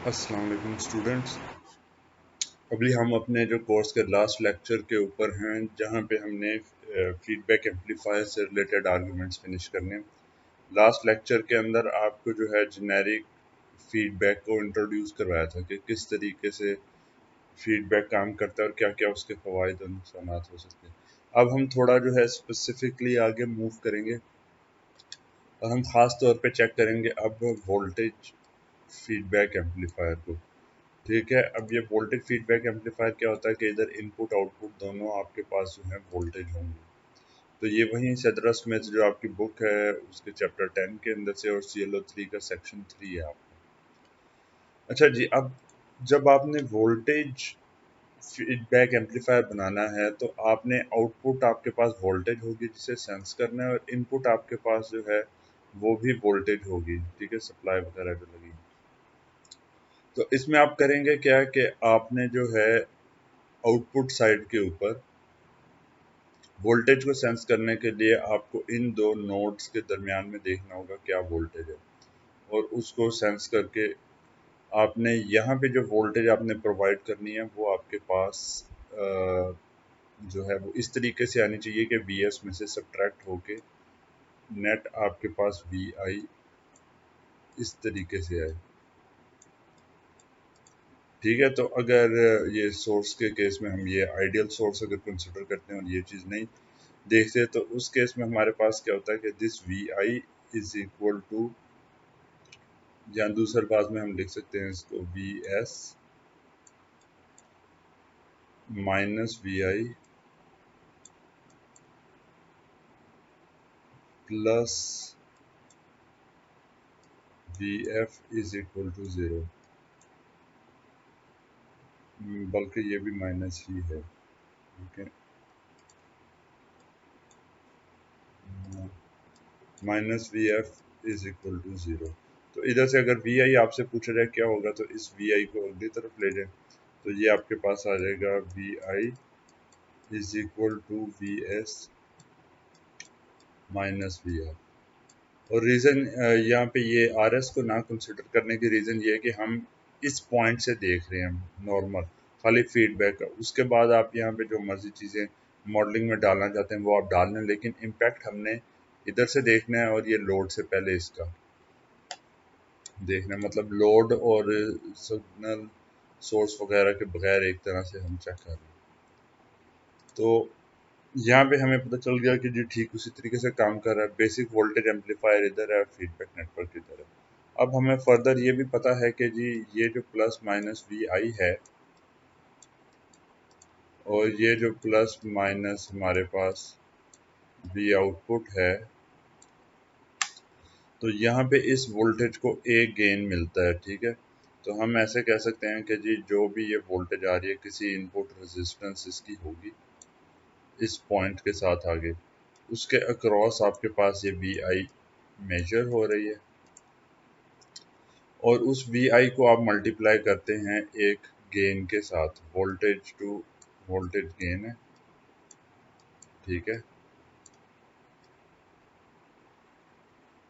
अस्सलाम वालेकुम स्टूडेंट्स। अभी हम अपने जो कोर्स के लास्ट लेक्चर के ऊपर हैं, जहां पे हमने फीडबैक एम्पलीफायर से रिलेटेड आर्गुमेंट्स फिनिश करने। लास्ट लेक्चर के अंदर आपको जो है जेनेरिक फीडबैक को इंट्रोड्यूस करवाया था कि किस तरीके से फीडबैक काम करता है और क्या क्या उसके फ़वाइद और नुकसानात हो सकते हैं। अब हम थोड़ा जो है स्पेसिफिकली आगे मूव करेंगे और हम ख़ास तौर पे चेक करेंगे अब वोल्टेज फीडबैक एम्पलीफायर को। ठीक है, अब ये वोल्टेज फीडबैक एम्पलीफायर क्या होता है कि इधर इनपुट आउटपुट दोनों आपके पास जो है वोल्टेज होंगे। तो ये वहीं सेदरा स्मिथ जो आपकी बुक है उसके चैप्टर 10 के अंदर से और CLO3 का सेक्शन 3 है आपका। अच्छा जी, अब जब आपने वोल्टेज फीडबैक एम्पलीफायर बनाना है तो आपने आउटपुट आपके पास वोल्टेज होगी जिसे सेंस करना है, और इनपुट आपके पास जो है वो भी वोल्टेज होगी। ठीक है, सप्लाई वगैरह जो लगी। तो इसमें आप करेंगे क्या कि आपने जो है आउटपुट साइड के ऊपर वोल्टेज को सेंस करने के लिए आपको इन दो नोड्स के दरमियान में देखना होगा क्या वोल्टेज है, और उसको सेंस करके आपने यहाँ पे जो वोल्टेज आपने प्रोवाइड करनी है वो आपके पास जो है वो इस तरीके से आनी चाहिए कि Vs में से सब्ट्रैक्ट होके नेट आपके पास Vi इस तरीके से आए। ठीक है, तो अगर ये सोर्स के केस में हम ये आइडियल सोर्स अगर कंसिडर करते हैं और ये चीज़ नहीं देखते, तो उस केस में हमारे पास क्या होता है कि this Vi is equal to, या दूसरे बात में हम लिख सकते हैं इसको Vs minus Vi plus Vf is equal to 0, बल्कि ये भी माइनस ही है। ठीक है, minus Vf is equal to 0। तो इधर से अगर Vi आपसे पूछा जाए क्या होगा, तो इस Vi को अगली तरफ ले जाए तो ये आपके पास आ जाएगा Vi is equal to Vs minus Vr। और रीज़न यहाँ पे ये RS को ना कंसिडर करने की रीज़न ये है कि हम इस पॉइंट से देख रहे हैं नॉर्मल खाली फीडबैक का। उसके बाद आप यहाँ पे जो मर्जी चीज़ें मॉडलिंग में डालना चाहते हैं वो आप डाल लें, लेकिन इम्पैक्ट हमने इधर से देखना है और ये लोड से पहले इसका देखना है। मतलब लोड और सिग्नल सोर्स वगैरह के बगैर एक तरह से हम चेक कर रहे हैं। तो यहाँ पे हमें पता चल गया कि जी ठीक उसी तरीके से काम कर रहा है। बेसिक वोल्टेज एम्पलीफायर इधर है, फीडबैक नेटवर्क इधर है। अब हमें फर्दर ये भी पता है कि जी ये जो प्लस माइनस Vi है और ये जो प्लस माइनस हमारे पास V आउटपुट है, तो यहाँ पे इस वोल्टेज को एक गेन मिलता है। ठीक है, तो हम ऐसे कह सकते हैं कि जी जो भी ये वोल्टेज आ रही है किसी इनपुट रेजिस्टेंस इसकी होगी इस पॉइंट के साथ आगे, उसके अक्रॉस आपके पास ये Vi मेजर हो रही है, और उस Vi को आप मल्टीप्लाई करते हैं एक गेन के साथ, वोल्टेज टू वोल्टेज गेन है। ठीक है,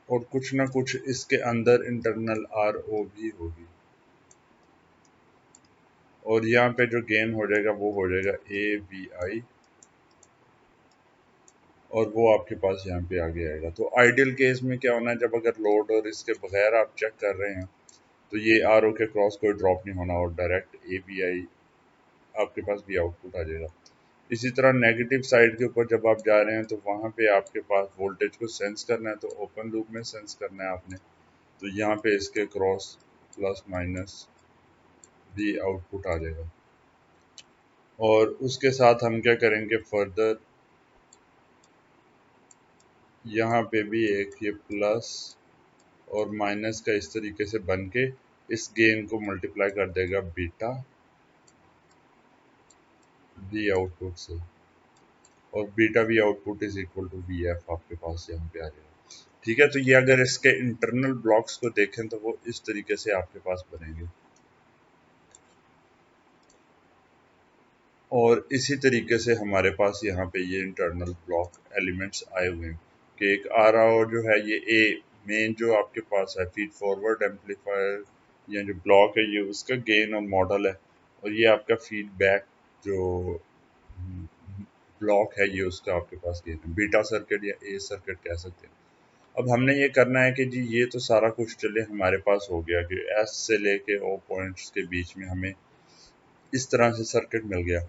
और कुछ ना कुछ इसके अंदर इंटरनल RO भी होगी, और यहाँ पे जो गेन हो जाएगा वो हो जाएगा AVI, और वो आपके पास यहाँ पे आगे आएगा। तो आइडियल केस में क्या होना है, जब अगर लोड और इसके बगैर आप चेक कर रहे हैं तो ये RO के क्रॉस कोई ड्रॉप नहीं होना और डायरेक्ट AVI आपके पास भी आउटपुट आ जाएगा। इसी तरह नेगेटिव साइड के ऊपर जब आप जा रहे हैं तो वहाँ पे आपके पास वोल्टेज को सेंस करना है, तो ओपन लूप में सेंस करना है आपने, तो यहाँ पे इसके क्रॉस प्लस माइनस भी आउटपुट आ जाएगा। और उसके साथ हम क्या करेंगे फर्दर, यहाँ पे भी एक ये प्लस और माइनस का इस तरीके से बन के इस गेन को मल्टीप्लाई कर देगा बीटा V आउटपुट से, और beta V output is equal to Vf आपके पास यहाँ पे आ जाएगा। ठीक है, तो ये अगर इसके इंटरनल ब्लॉक्स को देखें तो वो इस तरीके से आपके पास बनेंगे, और इसी तरीके से हमारे पास यहाँ पे ये इंटरनल ब्लॉक एलिमेंट्स आए हुए हैं कि एक आ रहा और जो है ये ए मेन जो आपके पास है फीड फॉरवर्ड एम्पलीफायर या जो ब्लॉक है ये उसका गेन और मॉडल है, और ये आपका फीडबैक जो ब्लॉक है ये उसका आपके पास गेन है, बीटा सर्किट या ए सर्किट कह सकते हैं। अब हमने ये करना है कि जी ये तो सारा कुछ चले हमारे पास हो गया कि एस से लेके ओ पॉइंट्स के बीच में हमें इस तरह से सर्किट मिल गया,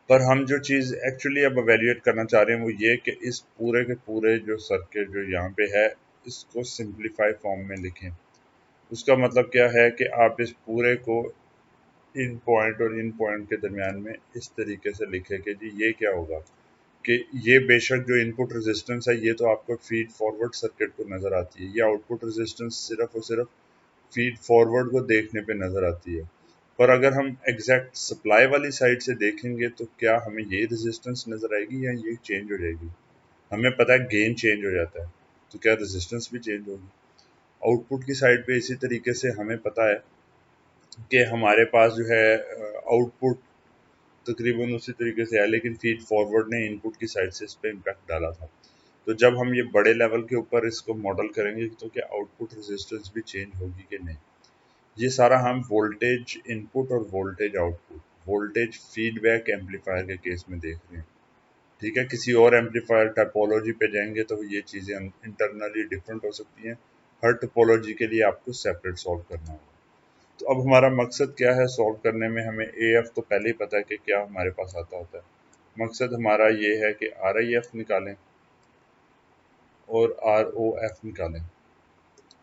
पर हम जो चीज़ एक्चुअली अब एवेल्यूएट करना चाह रहे हैं वो ये कि इस पूरे के पूरे जो सर्किट जो यहाँ पे है इसको सिंप्लीफाई फॉर्म में लिखें। उसका मतलब क्या है कि आप इस पूरे को इन पॉइंट और इन पॉइंट के दरमियान में इस तरीके से लिखें कि जी ये क्या होगा कि ये बेशक जो इनपुट रेजिस्टेंस है ये तो आपको फीड फॉरवर्ड सर्किट को नज़र आती है, ये आउटपुट रेजिस्टेंस सिर्फ और सिर्फ फीड फॉरवर्ड को देखने पे नज़र आती है। पर अगर हम एग्जैक्ट सप्लाई वाली साइड से देखेंगे तो क्या हमें ये रेजिस्टेंस नज़र आएगी या ये चेंज हो जाएगी? हमें पता है गेन चेंज हो जाता है, तो क्या रेजिस्टेंस भी चेंज होगी? आउटपुट की साइड पे इसी तरीके से हमें पता है कि हमारे पास जो है आउटपुट तकरीबन उसी तरीके से है, लेकिन फीड फॉरवर्ड ने इनपुट की साइड से इस पर इम्पैक्ट डाला था। तो जब हम ये बड़े लेवल के ऊपर इसको मॉडल करेंगे तो क्या आउटपुट रेजिस्टेंस भी चेंज होगी कि नहीं? ये सारा हम वोल्टेज इनपुट और voltage output, voltage feedback amplifier के केस में देख रहे हैं। ठीक है, किसी और एम्पलीफायर टोपोलॉजी पे जाएंगे तो ये चीज़ें इंटरनली डिफरेंट हो सकती हैं। हर टोपोलॉजी के लिए आपको सेपरेट सॉल्व करना होगा। तो अब हमारा मकसद क्या है सॉल्व करने में? हमें ए एफ तो पहले ही पता है कि क्या हमारे पास आता होता है। मकसद हमारा ये है कि आर आई एफ निकालें और आर ओ एफ निकालें,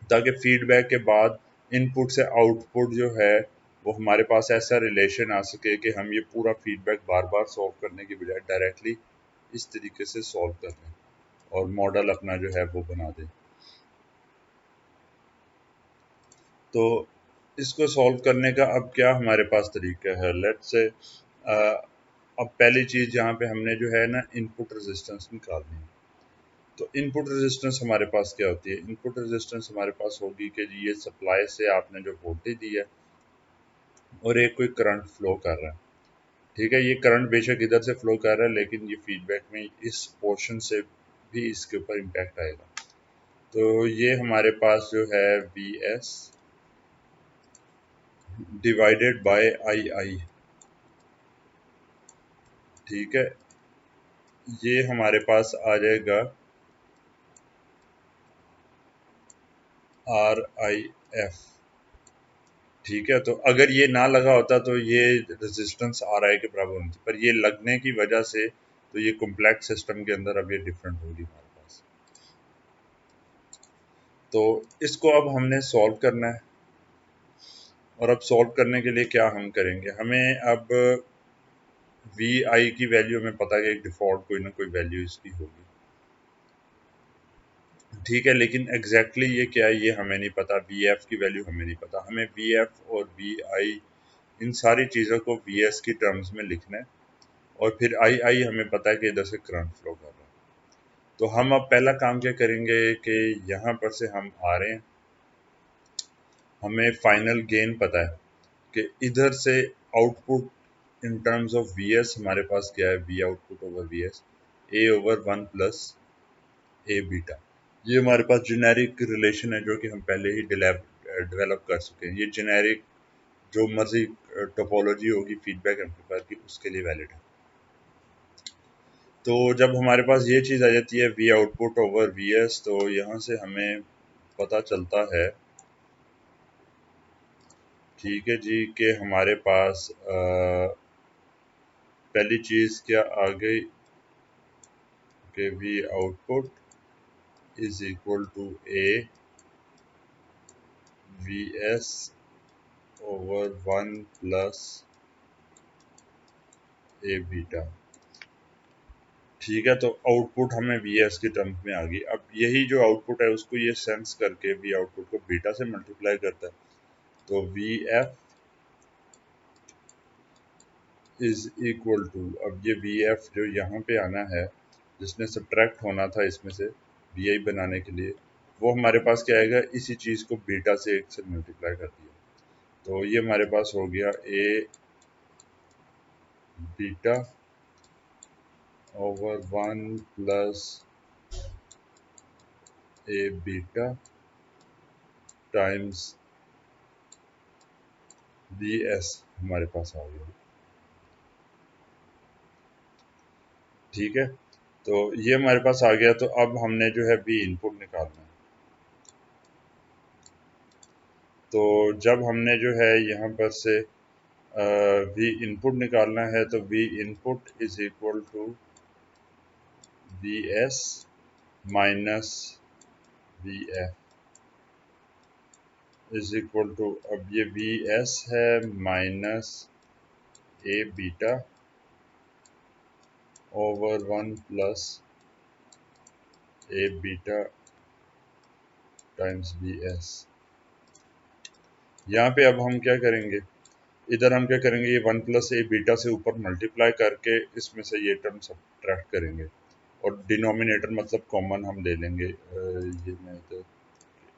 ताकि फीडबैक के बाद इनपुट से आउटपुट जो है वो हमारे पास ऐसा रिलेशन आ सके कि हम ये पूरा फीडबैक बार बार सॉल्व करने की बजाय डायरेक्टली इस तरीके से सॉल्व कर लें और मॉडल अपना जो है वो बना दें। तो इसको सॉल्व करने का अब क्या हमारे पास तरीका है? लेट्स से अब पहली चीज़ जहाँ पे हमने जो है ना इनपुट रेजिस्टेंस निकालनी है। तो इनपुट रेजिस्टेंस हमारे पास क्या होती है? इनपुट रेजिस्टेंस हमारे पास होगी कि ये सप्लाई से आपने जो वोल्टेज दी है और एक कोई करंट फ्लो कर रहा है। ठीक है, ये करंट बेशक इधर से फ्लो कर रहा है लेकिन ये फीडबैक में इस पोर्शन से भी इसके ऊपर इम्पैक्ट आएगा। तो ये हमारे पास जो है वी एस डिवाइडेड बाय आई आई। ठीक है, ये हमारे पास आ जाएगा आर आई एफ। ठीक है, तो अगर ये ना लगा होता तो ये रेजिस्टेंस आर आई के बराबर होती, पर ये लगने की वजह से तो ये कॉम्प्लेक्स सिस्टम के अंदर अब ये डिफरेंट होगी हमारे पास। तो इसको अब हमने सॉल्व करना है, और अब सॉल्व करने के लिए क्या हम करेंगे? हमें अब वी आई की वैल्यू हमें पता है कि डिफॉल्ट कोई ना कोई वैल्यू इसकी होगी। ठीक है, लेकिन एग्जैक्टली ये क्या है ये हमें नहीं पता, वी एफ की वैल्यू हमें नहीं पता। हमें वी एफ और वी आई इन सारी चीज़ों को वी एस की टर्म्स में लिखना है, और फिर आई आई हमें पता है कि इधर से करंट फ्लो कर रहा है। तो हम अब पहला काम क्या करेंगे कि यहाँ पर से हम आ रहे हैं, हमें फाइनल गेन पता है कि इधर से output in terms of V S हमारे पास क्या है? We output over V S A over one plus A beta. ये हमारे पास जेनेरिक रिलेशन है जो कि हम पहले ही डेवलप कर चुके हैं। ये जेनेरिक जो मर्जी टोपोलॉजी होगी फीडबैक एम्पलीफायर की उसके लिए वैलिड है। तो जब हमारे पास ये चीज़ आ जाती है we output over V S, तो यहाँ से हमें पता चलता है, ठीक है जी, कि हमारे पास पहली चीज़ क्या आ गई कि V output is equal to A V S over one plus A beta. ठीक है, तो आउटपुट हमें वी एस की टर्म्स में आ गई। अब यही जो आउटपुट है उसको ये सेंस करके वी आउटपुट को बीटा से मल्टीप्लाई करता है, तो V F is equal to, अब ये वी एफ जो यहाँ पे आना है जिसने सब्ट्रैक्ट होना था इसमें से वी आई बनाने के लिए, वो हमारे पास क्या आएगा? इसी चीज़ को बीटा से एक से मल्टीप्लाई कर दिया, तो ये हमारे पास हो गया ए beta over one plus A beta times B S हमारे पास आ गया। ठीक है, तो ये हमारे पास आ गया। तो अब हमने जो है बी इनपुट निकालना है। तो जब हमने जो है यहाँ पर से वी इनपुट निकालना है, तो V input is equal to V S minus V F is equal to, अब ये वी एस है minus A beta over 1 plus A beta times B S. यहाँ पे अब हम क्या करेंगे, इधर हम क्या करेंगे, ये 1 प्लस ए बीटा से ऊपर मल्टीप्लाई करके इसमें से ये टर्म सब्ट्रैक्ट करेंगे और डिनोमिनेटर मतलब कॉमन हम ले लेंगे। ये मैं तो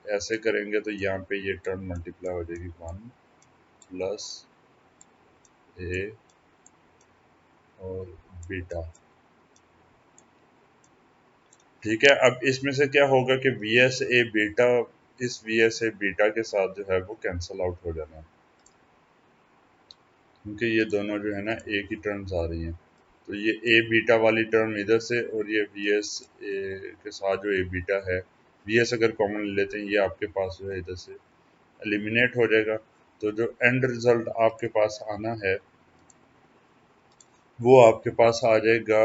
ऐसे करेंगे तो यहाँ पे ये टर्म मल्टीप्लाई हो जाएगी 1 प्लस ए और बीटा। ठीक है, अब इसमें से क्या होगा कि वी एस ए बीटा इस वी एस ए बीटा के साथ जो है वो कैंसल आउट हो जाना है, क्योंकि ये दोनों जो है ना एक ही टर्म्स आ रही हैं। तो ये ए बीटा वाली टर्म इधर से और ये वी एस ए के साथ जो ए बीटा है, वी एस अगर कॉमन ले लेते हैं ये आपके पास जो है इधर से एलिमिनेट हो जाएगा। तो जो एंड रिजल्ट आपके पास आना है वो आपके पास आ जाएगा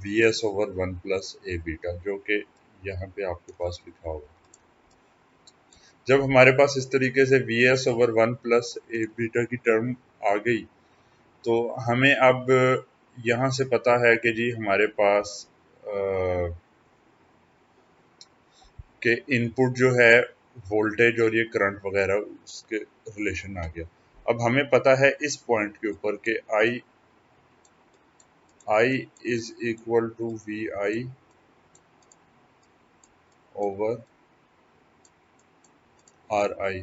we S over 1 plus A beta, जो कि यहाँ पे आपके पास लिखा होगा। जब हमारे पास इस तरीके से we S over 1 plus A beta की टर्म आ गई, तो हमें अब यहाँ से पता है कि जी हमारे पास के इनपुट जो है वोल्टेज और ये करंट वगैरह उसके रिलेशन आ गया। अब हमें पता है इस पॉइंट के ऊपर कि I is equal to V I over R I.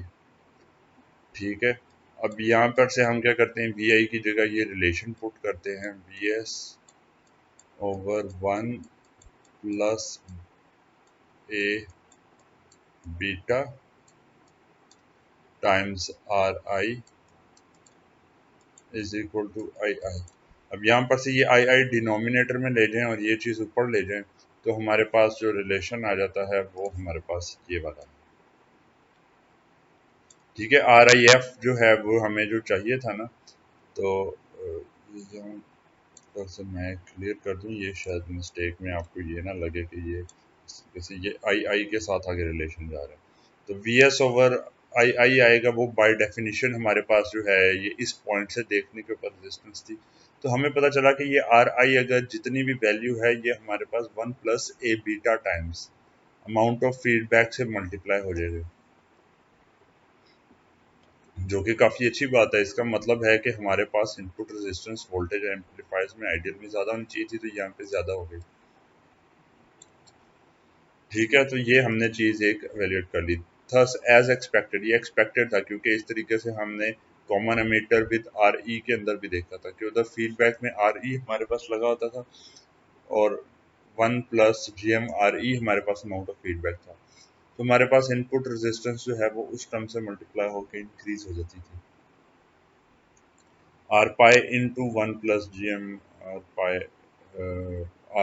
ठीक है, अब यहाँ पर से हम क्या करते हैं, वी आई की जगह ये रिलेशन पुट करते हैं, V S over 1 plus A beta times R I is equal to I I. अब यहाँ पर से ये आई आई डिनोमिनेटर में ले जाएं और ये चीज़ ऊपर ले जाएं, तो हमारे पास जो रिलेशन आ जाता है वो हमारे पास ये वाला। ठीक है, आर आई एफ जो है वो हमें जो चाहिए था ना, तो यहाँ पर से मैं क्लियर कर दूं, ये शायद मिस्टेक में आपको ये ना लगे कि ये जैसे ये आई आई के साथ आगे रिलेशन जा रहा है। तो वी एस ओवर आई आई आएगा, वो बाय डेफिनेशन हमारे पास जो है ये इस पॉइंट से देखने के ऊपर रेजिस्टेंस थी। तो हमें पता चला कि ये आर आई अगर जितनी भी वैल्यू है ये हमारे पास 1 plus A beta times amount of feedback से मल्टीप्लाई हो जाएगा, जो कि काफ़ी अच्छी बात है। इसका मतलब है कि हमारे पास इनपुट रेजिस्टेंस वोल्टेज एम्पलीफायर्स में आइडियल में ज़्यादा होनी चाहिए थी, तो यहाँ पे ज़्यादा हो गई। ठीक है, तो ये हमने चीज़ एक एवेल्यूएट कर ली। थस एज एक्सपेक्टेड, ये एक्सपेक्टेड था क्योंकि इस तरीके से हमने common emitter with R E के अंदर भी देखा था कि उधर फीडबैक में आर ई हमारे पास लगा होता था और 1 plus G M R E हमारे पास अमाउंट ऑफ फीडबैक था। तो हमारे पास इनपुट रेजिस्टेंस जो है वो उस टर्म से मल्टीप्लाई होकर इंक्रीज हो जाती थी, R pi into 1 plus G M R pi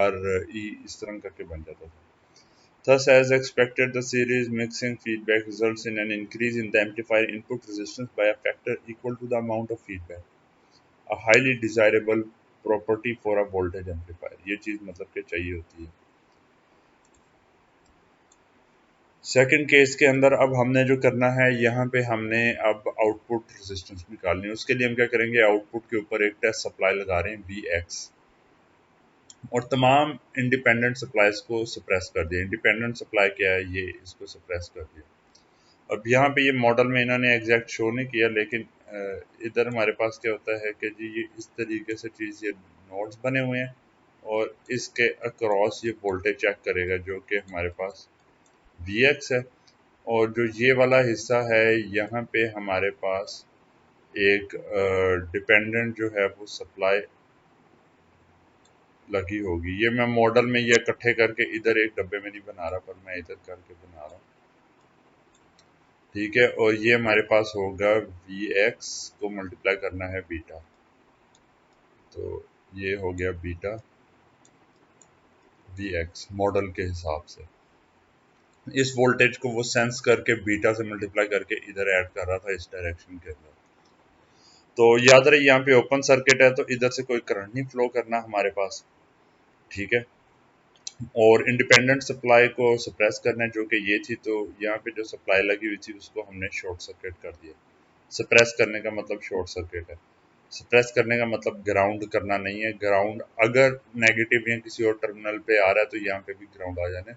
R E इस तरह करके बन जाता था। Thus, as expected, the series mixing feedback results in an increase in the amplifier input resistance by a factor equal to the amount of feedback, a highly desirable property for a voltage amplifier। ये चीज़ मतलब कि चाहिए होती है। Second case के अंदर अब हमने जो करना है, यहाँ पे हमने अब आउटपुट रेजिस्टेंस निकालनी है। उसके लिए हम क्या करेंगे, आउटपुट के ऊपर एक टेस्ट सप्लाई लगा रहे हैं वी एक्स, और तमाम इंडिपेंडेंट सप्लाईज को सप्रेस कर दिया। इंडिपेंडेंट सप्लाई क्या है, ये इसको सप्रेस कर दिया। अब यहाँ पे ये मॉडल में इन्होंने एग्जैक्ट शो नहीं किया, लेकिन इधर हमारे पास क्या होता है कि जी ये इस तरीके से चीज़, ये नोड्स बने हुए हैं और इसके अक्रॉस ये वोल्टेज चेक करेगा जो कि हमारे पास वी एक्स है, और जो ये वाला हिस्सा है यहाँ पे हमारे पास एक डिपेंडेंट जो है वो सप्लाई लगी होगी। ये मैं मॉडल में ये इकट्ठे करके इधर एक डब्बे में नहीं बना रहा, पर मैं इधर करके बना रहा हूँ। ठीक है, और ये हमारे पास होगा वी एक्स को मल्टीप्लाई करना है बीटा, तो ये हो गया बीटा वी एक्स मॉडल के हिसाब से। इस वोल्टेज को वो सेंस करके बीटा से मल्टीप्लाई करके इधर ऐड कर रहा था इस डायरेक्शन के अंदर। तो याद रहे यहाँ पे ओपन सर्किट है तो इधर से कोई करंट नहीं फ्लो करना हमारे पास, ठीक है। और इंडिपेंडेंट सप्लाई को सप्रेस करना है जो कि ये थी, तो यहाँ पे जो सप्लाई लगी हुई थी उसको हमने शॉर्ट सर्किट कर दिया। सप्रेस करने का मतलब शॉर्ट सर्किट है, सप्रेस करने का मतलब ग्राउंड करना नहीं है। ग्राउंड अगर नेगेटिव या किसी और टर्मिनल पे आ रहा है तो यहाँ पे भी ग्राउंड आ जाना है।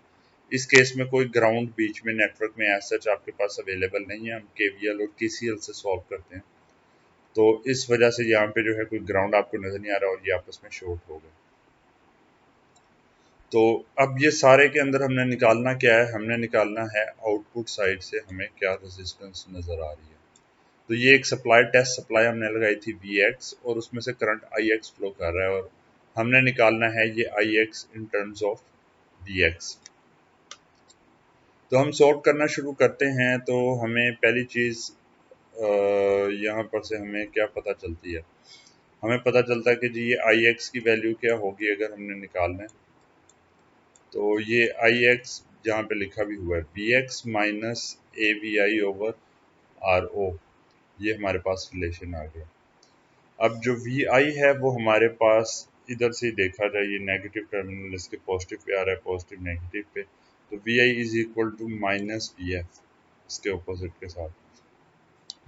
इस केस में कोई ग्राउंड बीच में नेटवर्क में एज सच आपके पास अवेलेबल नहीं है, हम केवीएल और केसीएल से सॉल्व करते हैं, तो इस वजह से यहाँ पे जो है कोई ग्राउंड आपको नजर नहीं आ रहा और ये आपस में शॉर्ट हो गए। तो अब ये सारे के अंदर हमने निकालना क्या है, हमने निकालना है आउटपुट साइड से हमें क्या रेजिस्टेंस नजर आ रही है। तो ये एक सप्लाई टेस्ट सप्लाई हमने लगाई थी Vx और उसमें से करंट Ix फ्लो कर रहा है और हमने निकालना है ये Ix in terms of Vx। तो हम सॉल्व करना शुरू करते हैं। तो हमें पहली चीज यहाँ पर से हमें क्या पता चलती है, हमें पता चलता है कि जी ये Ix की वैल्यू क्या होगी अगर हमने निकालना है। तो ये Ix जहाँ पे लिखा भी हुआ है Vx minus A V I over R O, ये हमारे पास रिलेशन आ गया। अब जो वी आई है वो हमारे पास इधर से देखा जाए, ये नेगेटिव टर्मिनल इसके पॉजिटिव पे आ रहा है, पॉजिटिव नेगेटिव पे, तो V I is equal to minus V F इसके ऑपोजिट के साथ।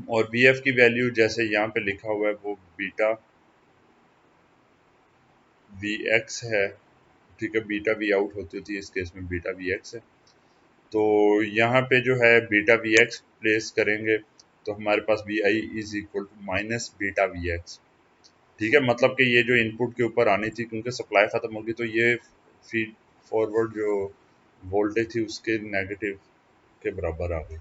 और वी एफ की वैल्यू जैसे यहाँ पे लिखा हुआ है वो बीटा वी एक्स है, ठीक है। बीटा वी आउट होती थी, इस केस में बीटा वी एक्स है। तो यहाँ पे जो है बीटा वी एक्स प्लेस करेंगे तो हमारे पास V I is equal to minus beta V X, ठीक है। मतलब कि ये जो इनपुट के ऊपर आनी थी क्योंकि सप्लाई खत्म होगी तो ये फीड फॉरवर्ड जो वोल्टेज थी उसके नेगेटिव के बराबर आ गई।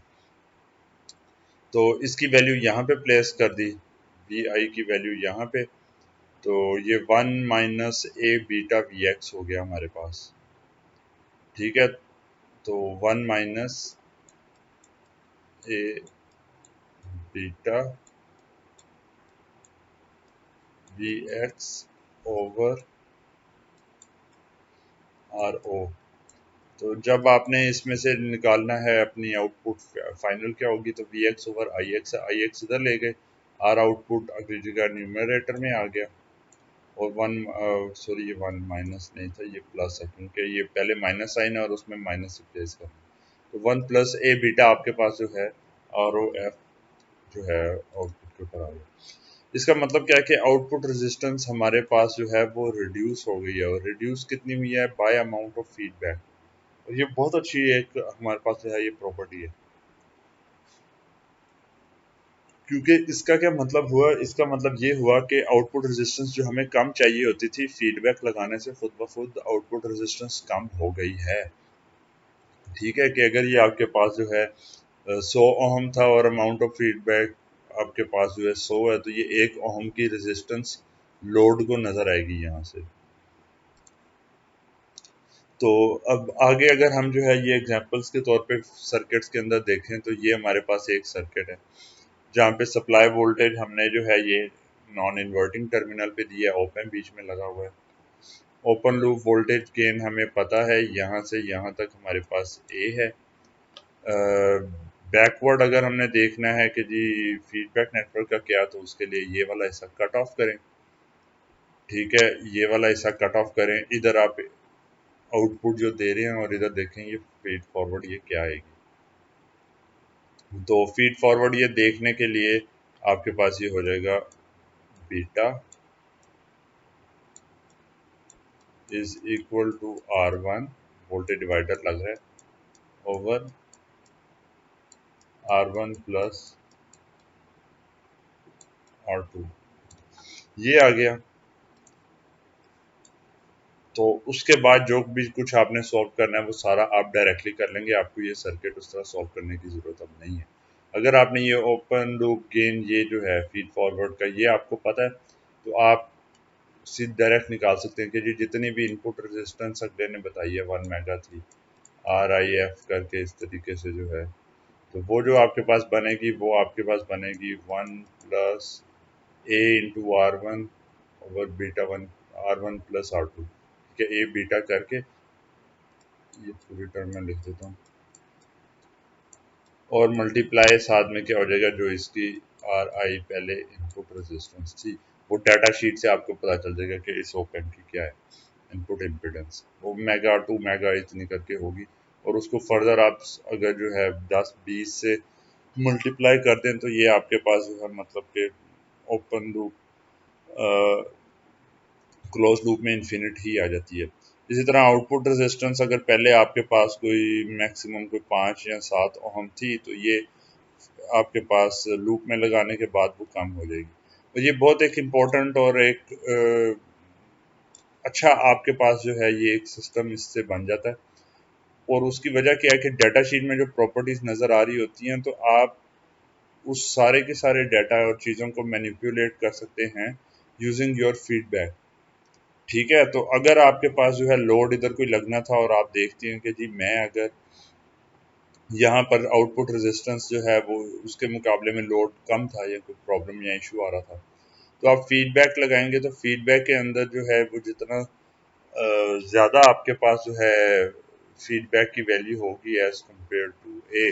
तो इसकी वैल्यू यहाँ पे प्लेस कर दी, वी आई की वैल्यू यहाँ पे, तो ये 1 - a बीटा वी एक्स हो गया हमारे पास, ठीक है। तो 1 - a beta V X over R O. तो जब आपने इसमें से निकालना है अपनी आउटपुट फाइनल क्या होगी, तो V X over I X, I X इधर ले गए, आर आउटपुट अगली जगह न्यूमरेटर में आ गया। और वन सॉरी ये वन माइनस नहीं था, ये प्लस है क्योंकि ये पहले माइनस साइन है और उसमें माइनस रिप्लेस करना। तो 1 + a बीटा आपके पास जो है आर ओ एफ जो है आउटपुट के ऊपर आ गया। इसका मतलब क्या है कि आउटपुट रेजिस्टेंस हमारे पास जो है वो रिड्यूस हो गई है, और रिड्यूस कितनी हुई है, बाय अमाउंट ऑफ फीडबैक। और ये बहुत अच्छी एक हमारे पास जो है ये प्रॉपर्टी है, क्योंकि इसका क्या मतलब हुआ, इसका मतलब ये हुआ कि आउटपुट रेजिस्टेंस जो हमें कम चाहिए होती थी फीडबैक लगाने से खुद ब खुद आउटपुट रेजिस्टेंस कम हो गई है, ठीक है। कि अगर ये आपके पास जो है 100 ओहम था और अमाउंट ऑफ फीडबैक आपके पास जो है 100 है, तो ये 1 ओहम की रेजिस्टेंस लोड को नजर आएगी यहाँ से। तो अब आगे अगर हम जो है ये एग्जांपल्स के तौर पे सर्किट्स के अंदर देखें, तो ये हमारे पास एक सर्किट है जहाँ पे सप्लाई वोल्टेज हमने जो है ये नॉन इन्वर्टिंग टर्मिनल पे दिया है, ओपन बीच में लगा हुआ है। ओपन लूप वोल्टेज गेन हमें पता है, यहाँ से यहाँ तक हमारे पास ए है। बैकवर्ड अगर हमने देखना है कि जी फीडबैक नेटवर्क का क्या, तो उसके लिए ये वाला हिस्सा कट ऑफ करें, ठीक है। ये वाला हिस्सा कट ऑफ करें, इधर आप आउटपुट जो दे रहे हैं और इधर देखें ये फीड फॉरवर्ड ये क्या आएगी। तो फीड फॉरवर्ड ये देखने के लिए आपके पास ये हो जाएगा beta is equal to R1, voltage divider लग रहा है, ओवर R1 प्लस R2, ये आ गया। तो उसके बाद जो भी कुछ आपने सॉल्व करना है वो सारा आप डायरेक्टली कर लेंगे, आपको ये सर्किट उस तरह सॉल्व करने की ज़रूरत अब नहीं है। अगर आपने ये ओपन लूप गेन ये जो है फीड फॉरवर्ड का ये आपको पता है, तो आप सीधे डायरेक्ट निकाल सकते हैं कि जी जितनी भी इनपुट रेजिस्टेंस अगले ने बताई है 1 मेगा थी, RIF करके इस तरीके से जो है, तो वो जो आपके पास बनेगी वो आपके पास बनेगी 1 + a × R1 over beta 1 R1 + R2। ठीक है, ए बीटा करके ये पूरी टर्म में लिख देता हूँ, और मल्टीप्लाई साथ में क्या हो जाएगा, जो इसकी आर आई पहले इनपुट रेजिस्टेंस थी वो डाटा शीट से आपको पता चल जाएगा कि इस ओपन की क्या है इनपुट इम्पिडेंस, वो मेगा 2 मेगा इतनी करके होगी। और उसको फर्दर आप अगर जो है 10-20 से मल्टीप्लाई कर दें तो ये आपके पास जो है मतलब कि ओपन लूप क्लोज लूप में इन्फिनिट ही आ जाती है। इसी तरह आउटपुट रेजिस्टेंस अगर पहले आपके पास कोई मैक्सिमम कोई 5 या 7 ओहम थी तो ये आपके पास लूप में लगाने के बाद वो कम हो जाएगी। तो ये बहुत एक इम्पोर्टेंट और एक अच्छा आपके पास जो है ये एक सिस्टम इससे बन जाता है। और उसकी वजह क्या है कि डाटा शीट में जो प्रॉपर्टीज नज़र आ रही होती हैं तो आप उस सारे के सारे डाटा और चीज़ों को मैनिपुलेट कर सकते हैं यूजिंग योर फीडबैक। ठीक है, तो अगर आपके पास जो है लोड इधर कोई लगना था और आप देखती हैं कि जी मैं अगर यहाँ पर आउटपुट रेजिस्टेंस जो है वो उसके मुकाबले में लोड कम था या कोई प्रॉब्लम या इशू आ रहा था, तो आप फीडबैक लगाएंगे तो फीडबैक के अंदर जो है वो जितना ज़्यादा आपके पास जो है फीडबैक की वैल्यू होगी एज कम्पेयर टू ए,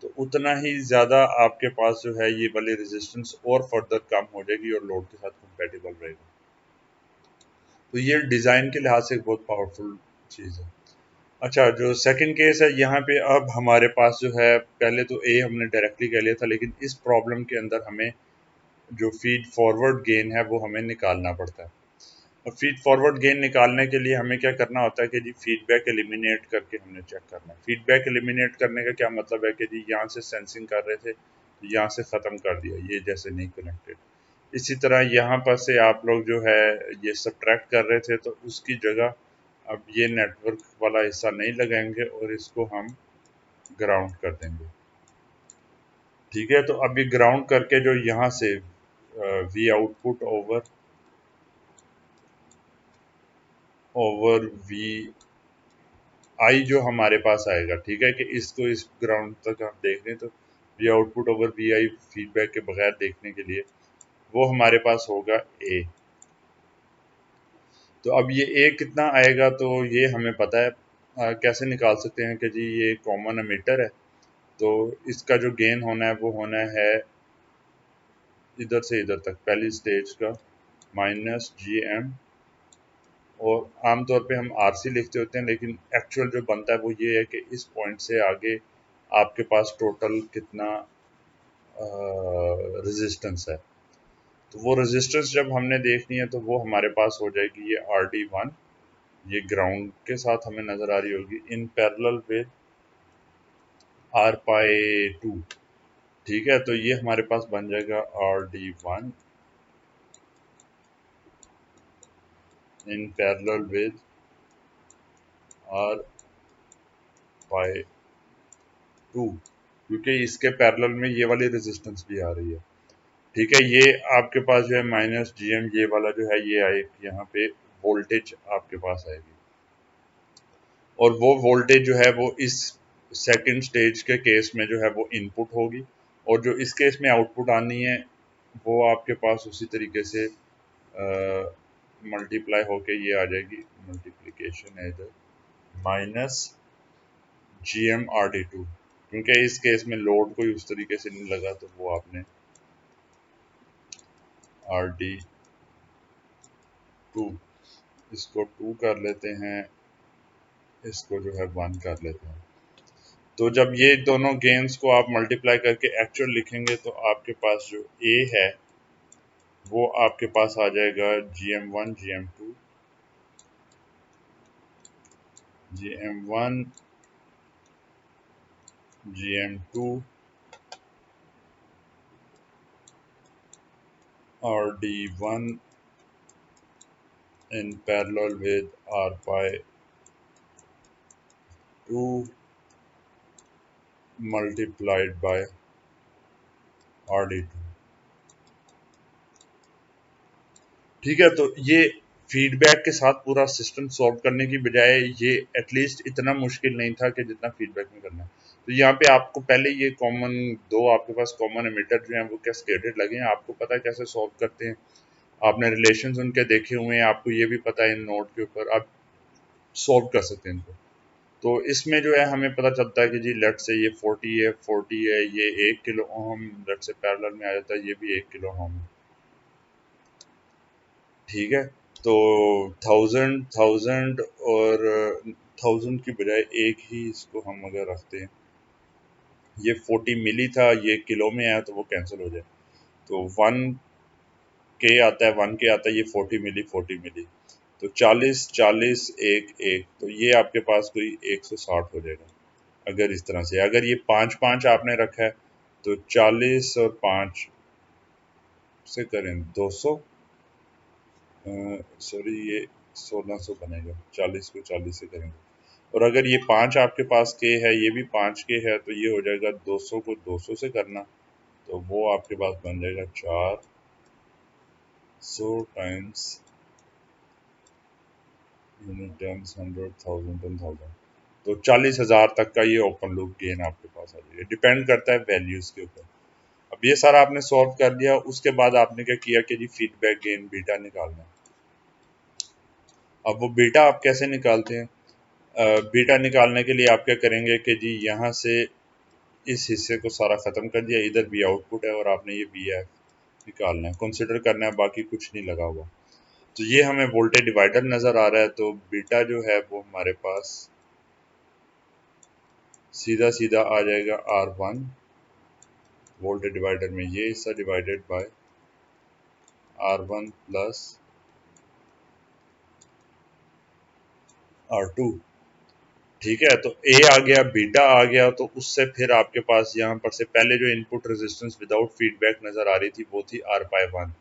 तो उतना ही ज़्यादा आपके पास जो है ये वाली रेजिस्टेंस और फर्दर कम हो जाएगी और लोड के साथ कंपेटेबल रहेगा। तो ये डिज़ाइन के लिहाज से एक बहुत पावरफुल चीज़ है। अच्छा, जो सेकंड केस है यहाँ पे अब हमारे पास जो है पहले तो ए हमने डायरेक्टली कह लिया था, लेकिन इस प्रॉब्लम के अंदर हमें जो फीड फॉरवर्ड गेन है वो हमें निकालना पड़ता है। और फीड फॉरवर्ड गेन निकालने के लिए हमें क्या करना होता है कि जी फीडबैक एलिमिनेट करके हमने चेक करना है। फीडबैक एलिमिनेट करने का क्या मतलब है कि जी यहाँ से सेंसिंग कर रहे थे तो यहाँ से ख़त्म कर दिया, ये जैसे नहीं कनेक्टेड। इसी तरह यहाँ पर से आप लोग जो है ये सब्ट्रैक्ट कर रहे थे तो उसकी जगह अब ये नेटवर्क वाला हिस्सा नहीं लगाएंगे और इसको हम ग्राउंड कर देंगे। ठीक है, तो अब ये ग्राउंड करके जो यहाँ से V output over over V I जो हमारे पास आएगा, ठीक है, कि इसको इस ग्राउंड तक आप देख लें तो V output over V I feedback के बगैर देखने के लिए वो हमारे पास होगा ए। तो अब ये ए कितना आएगा तो ये हमें पता है, कैसे निकाल सकते हैं कि जी ये कॉमन एमिटर है तो इसका जो गेन होना है वो होना है इधर से इधर तक पहली स्टेज का माइनस जी एम, और आमतौर पे हम आर सी लिखते होते हैं लेकिन एक्चुअल जो बनता है वो ये है कि इस पॉइंट से आगे आपके पास टोटल कितना रेजिस्टेंस है। तो वो रेजिस्टेंस जब हमने देखनी है तो वो हमारे पास हो जाएगी ये RD1, ये ग्राउंड के साथ हमें नज़र आ रही होगी इन पैरेलल विद R/2। ठीक है, तो ये हमारे पास बन जाएगा RD1 in parallel with R/2, क्योंकि इसके पैरेलल में ये वाली रेजिस्टेंस भी आ रही है। ठीक है, ये आपके पास जो है माइनस जी एम ये वाला जो है ये आएगी यहाँ पे वोल्टेज आपके पास आएगी, और वो वोल्टेज जो है वो इस सेकंड स्टेज के केस में जो है वो इनपुट होगी, और जो इस केस में आउटपुट आनी है वो आपके पास उसी तरीके से मल्टीप्लाई होके ये आ जाएगी, मल्टीप्लिकेशन है इधर माइनस जी एम RD2, क्योंकि इस केस में लोड कोई उस तरीके से नहीं लगा तो वो आपने RD2 इसको 2 कर लेते हैं, इसको जो है 1 कर लेते हैं। तो जब ये दोनों गेन्स को आप मल्टीप्लाई करके एक्चुअल लिखेंगे तो आपके पास जो ए है वो आपके पास आ जाएगा GM1 GM2 GM1 GM2 और D1 in parallel with R/2 multiplied by RD2। ठीक है, तो ये फीडबैक के साथ पूरा सिस्टम सॉल्व करने की बजाय ये एटलीस्ट इतना मुश्किल नहीं था कि जितना फीडबैक में करना है। तो यहाँ पे आपको पहले ये कॉमन दो आपके पास कॉमन एमिटर जो हैं वो कैस्केडेड लगे हैं, आपको पता है कैसे सॉल्व करते हैं, आपने रिलेशंस उनके देखे हुए हैं, आपको ये भी पता है इन नोड के ऊपर आप सॉल्व कर सकते हैं इनको। तो इसमें जो है हमें पता चलता है कि जी लेट से ये 40 है, ये 1 किलो ओम लेट से पैरेलल में आ जाता है, ये भी 1 किलो ओम है, ठीक है। तो थाउजेंड थाउजेंड और थाउजेंड की बजाय एक ही इसको हम अगर रखते हैं, ये 40 मिली था, ये किलो में आया तो वो कैंसिल हो जाए, तो 1 के आता है, ये 40 मिली तो 40 40 एक एक, तो ये आपके पास कोई 160 हो जाएगा अगर इस तरह से। अगर ये 5 5 आपने रखा है तो 40 और 5 से करें 200, सॉरी ये 1600 बनेगा, 40 को 40 से करेंगे। और अगर ये 5 आपके पास के है, ये भी 5 के है, तो ये हो जाएगा 200 को 200 से करना, तो वो आपके पास बन जाएगा 400 टाइम्स यूनिट, टेंस, 100, 1000, 10,000, तो 40,000 तक का ये ओपन लूप गेन आपके पास आ जाएगा। डिपेंड करता है वैल्यूज के ऊपर। अब ये सारा आपने सॉल्व कर लिया, उसके बाद आपने क्या किया कि जी फीडबैक गेन बीटा निकालना है। अब वो बीटा आप कैसे निकालते हैं? बीटा निकालने के लिए आप क्या करेंगे कि जी यहाँ से इस हिस्से को सारा ख़त्म कर दिया, इधर भी आउटपुट है और आपने ये बी एफ निकालना है, कंसिडर करना है, बाकी कुछ नहीं लगा हुआ। तो ये हमें वोल्टेज डिवाइडर नज़र आ रहा है, तो बीटा जो है वो हमारे पास सीधा सीधा आ जाएगा R1 वोल्टेज डिवाइडर में ये हिस्सा divided by R1 plus R2, ठीक है। तो ए आ गया, बीटा आ गया, तो उससे फिर आपके पास यहाँ पर से पहले जो इनपुट रेजिस्टेंस विदाउट फीडबैक नज़र आ रही थी वो थी R/1,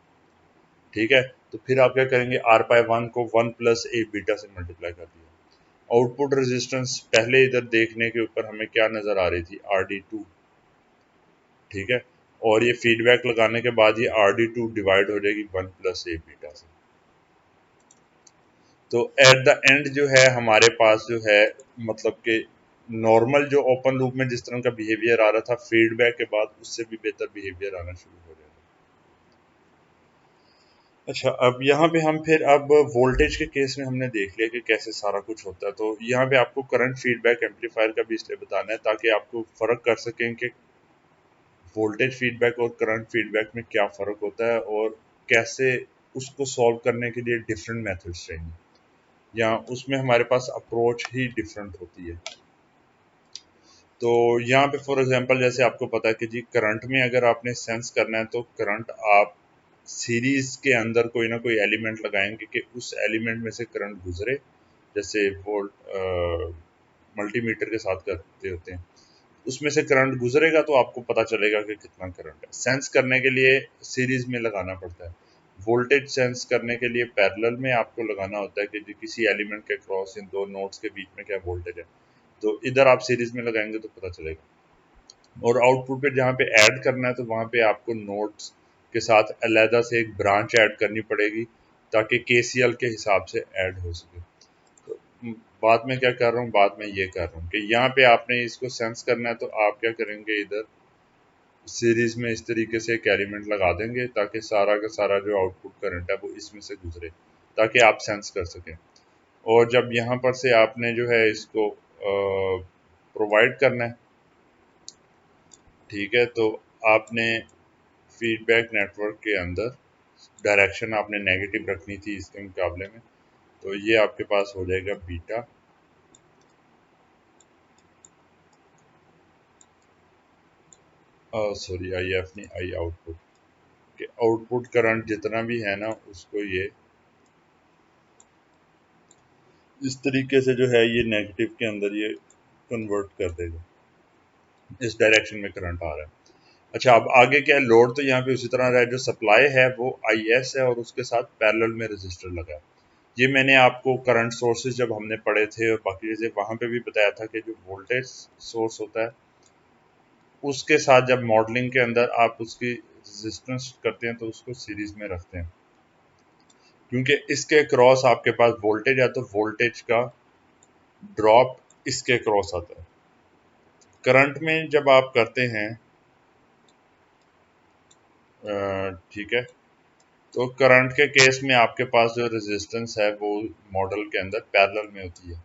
ठीक है। तो फिर आप क्या करेंगे, R/1 को 1 प्लस ए बीटा से मल्टीप्लाई कर दिया। आउटपुट रेजिस्टेंस पहले इधर देखने के ऊपर हमें क्या नज़र आ रही थी, RD2, ठीक है। और ये फीडबैक लगाने के बाद ये RD2 डिवाइड हो जाएगी 1 प्लस ए बीटा से। तो एट द एंड जो है हमारे पास जो है, मतलब कि नॉर्मल जो ओपन लूप में जिस तरह का बिहेवियर आ रहा था, फीडबैक के बाद उससे भी बेहतर बिहेवियर आना शुरू हो जाएगा। अच्छा, अब यहाँ पे हम फिर अब वोल्टेज के केस में हमने देख लिया कि कैसे सारा कुछ होता है। तो यहाँ पे आपको करंट फीडबैक एम्पलीफायर का भी इसलिए बताना है ताकि आपको फ़र्क कर सकें कि वोल्टेज फीडबैक और करंट फीडबैक में क्या फ़र्क होता है और कैसे उसको सॉल्व करने के लिए डिफरेंट मेथड्स चाहिए, या उसमें हमारे पास अप्रोच ही डिफरेंट होती है। तो यहाँ पे फॉर एग्जांपल जैसे आपको पता है कि जी करंट में अगर आपने सेंस करना है तो करंट आप सीरीज के अंदर कोई ना कोई एलिमेंट लगाएंगे कि उस एलिमेंट में से करंट गुजरे, जैसे वोल्ट मल्टीमीटर के साथ करते होते हैं, उसमें से करंट गुजरेगा तो आपको पता चलेगा कि कितना करंट है। सेंस करने के लिए सीरीज में लगाना पड़ता है, वोल्टेज सेंस करने के लिए पैरेलल में आपको लगाना होता है कि जी किसी एलिमेंट के क्रॉस इन दो नोड्स के बीच में क्या वोल्टेज है, तो इधर आप सीरीज में लगाएंगे तो पता चलेगा। और आउटपुट पे जहाँ पे ऐड करना है तो वहाँ पे आपको नोड्स के साथ अलहदा से एक ब्रांच ऐड करनी पड़ेगी ताकि केसीएल के हिसाब से ऐड हो सके। तो बाद में क्या कर रहा हूँ, बाद में ये कर रहा हूँ कि यहाँ पे आपने इसको सेंस करना है तो आप क्या करेंगे, इधर सीरीज में इस तरीके से एक एलिमेंट लगा देंगे ताकि सारा का सारा जो आउटपुट करंट है वो इसमें से गुजरे ताकि आप सेंस कर सकें। और जब यहाँ पर से आपने जो है इसको प्रोवाइड करना है, ठीक है, तो आपने फीडबैक नेटवर्क के अंदर डायरेक्शन आपने नेगेटिव रखनी थी इसके मुकाबले में, तो ये आपके पास हो जाएगा बीटा सॉरी आई एफ नहीं, आई आउटपुट, कि आउटपुट करंट जितना भी है ना उसको ये इस तरीके से जो है ये नेगेटिव के अंदर ये कन्वर्ट कर देगा, इस डायरेक्शन में करंट आ रहा है। अच्छा, अब आगे क्या है, लोड तो यहाँ पे उसी तरह रहा है, जो सप्लाई है वो आई एस है और उसके साथ पैरेलल में रजिस्टर लगा है। ये मैंने आपको करंट सोर्सेज जब हमने पढ़े थे और बाकी चीज़ें वहाँ पे भी बताया था कि जो वोल्टेज सोर्स होता है उसके साथ जब मॉडलिंग के अंदर आप उसकी रेजिस्टेंस करते हैं तो उसको सीरीज में रखते हैं, क्योंकि इसके क्रॉस आपके पास वोल्टेज है तो वोल्टेज का ड्रॉप इसके क्रॉस आता है। करंट में जब आप करते हैं, ठीक है, तो करंट के केस में आपके पास जो रेजिस्टेंस है वो मॉडल के अंदर पैरेलल में होती है।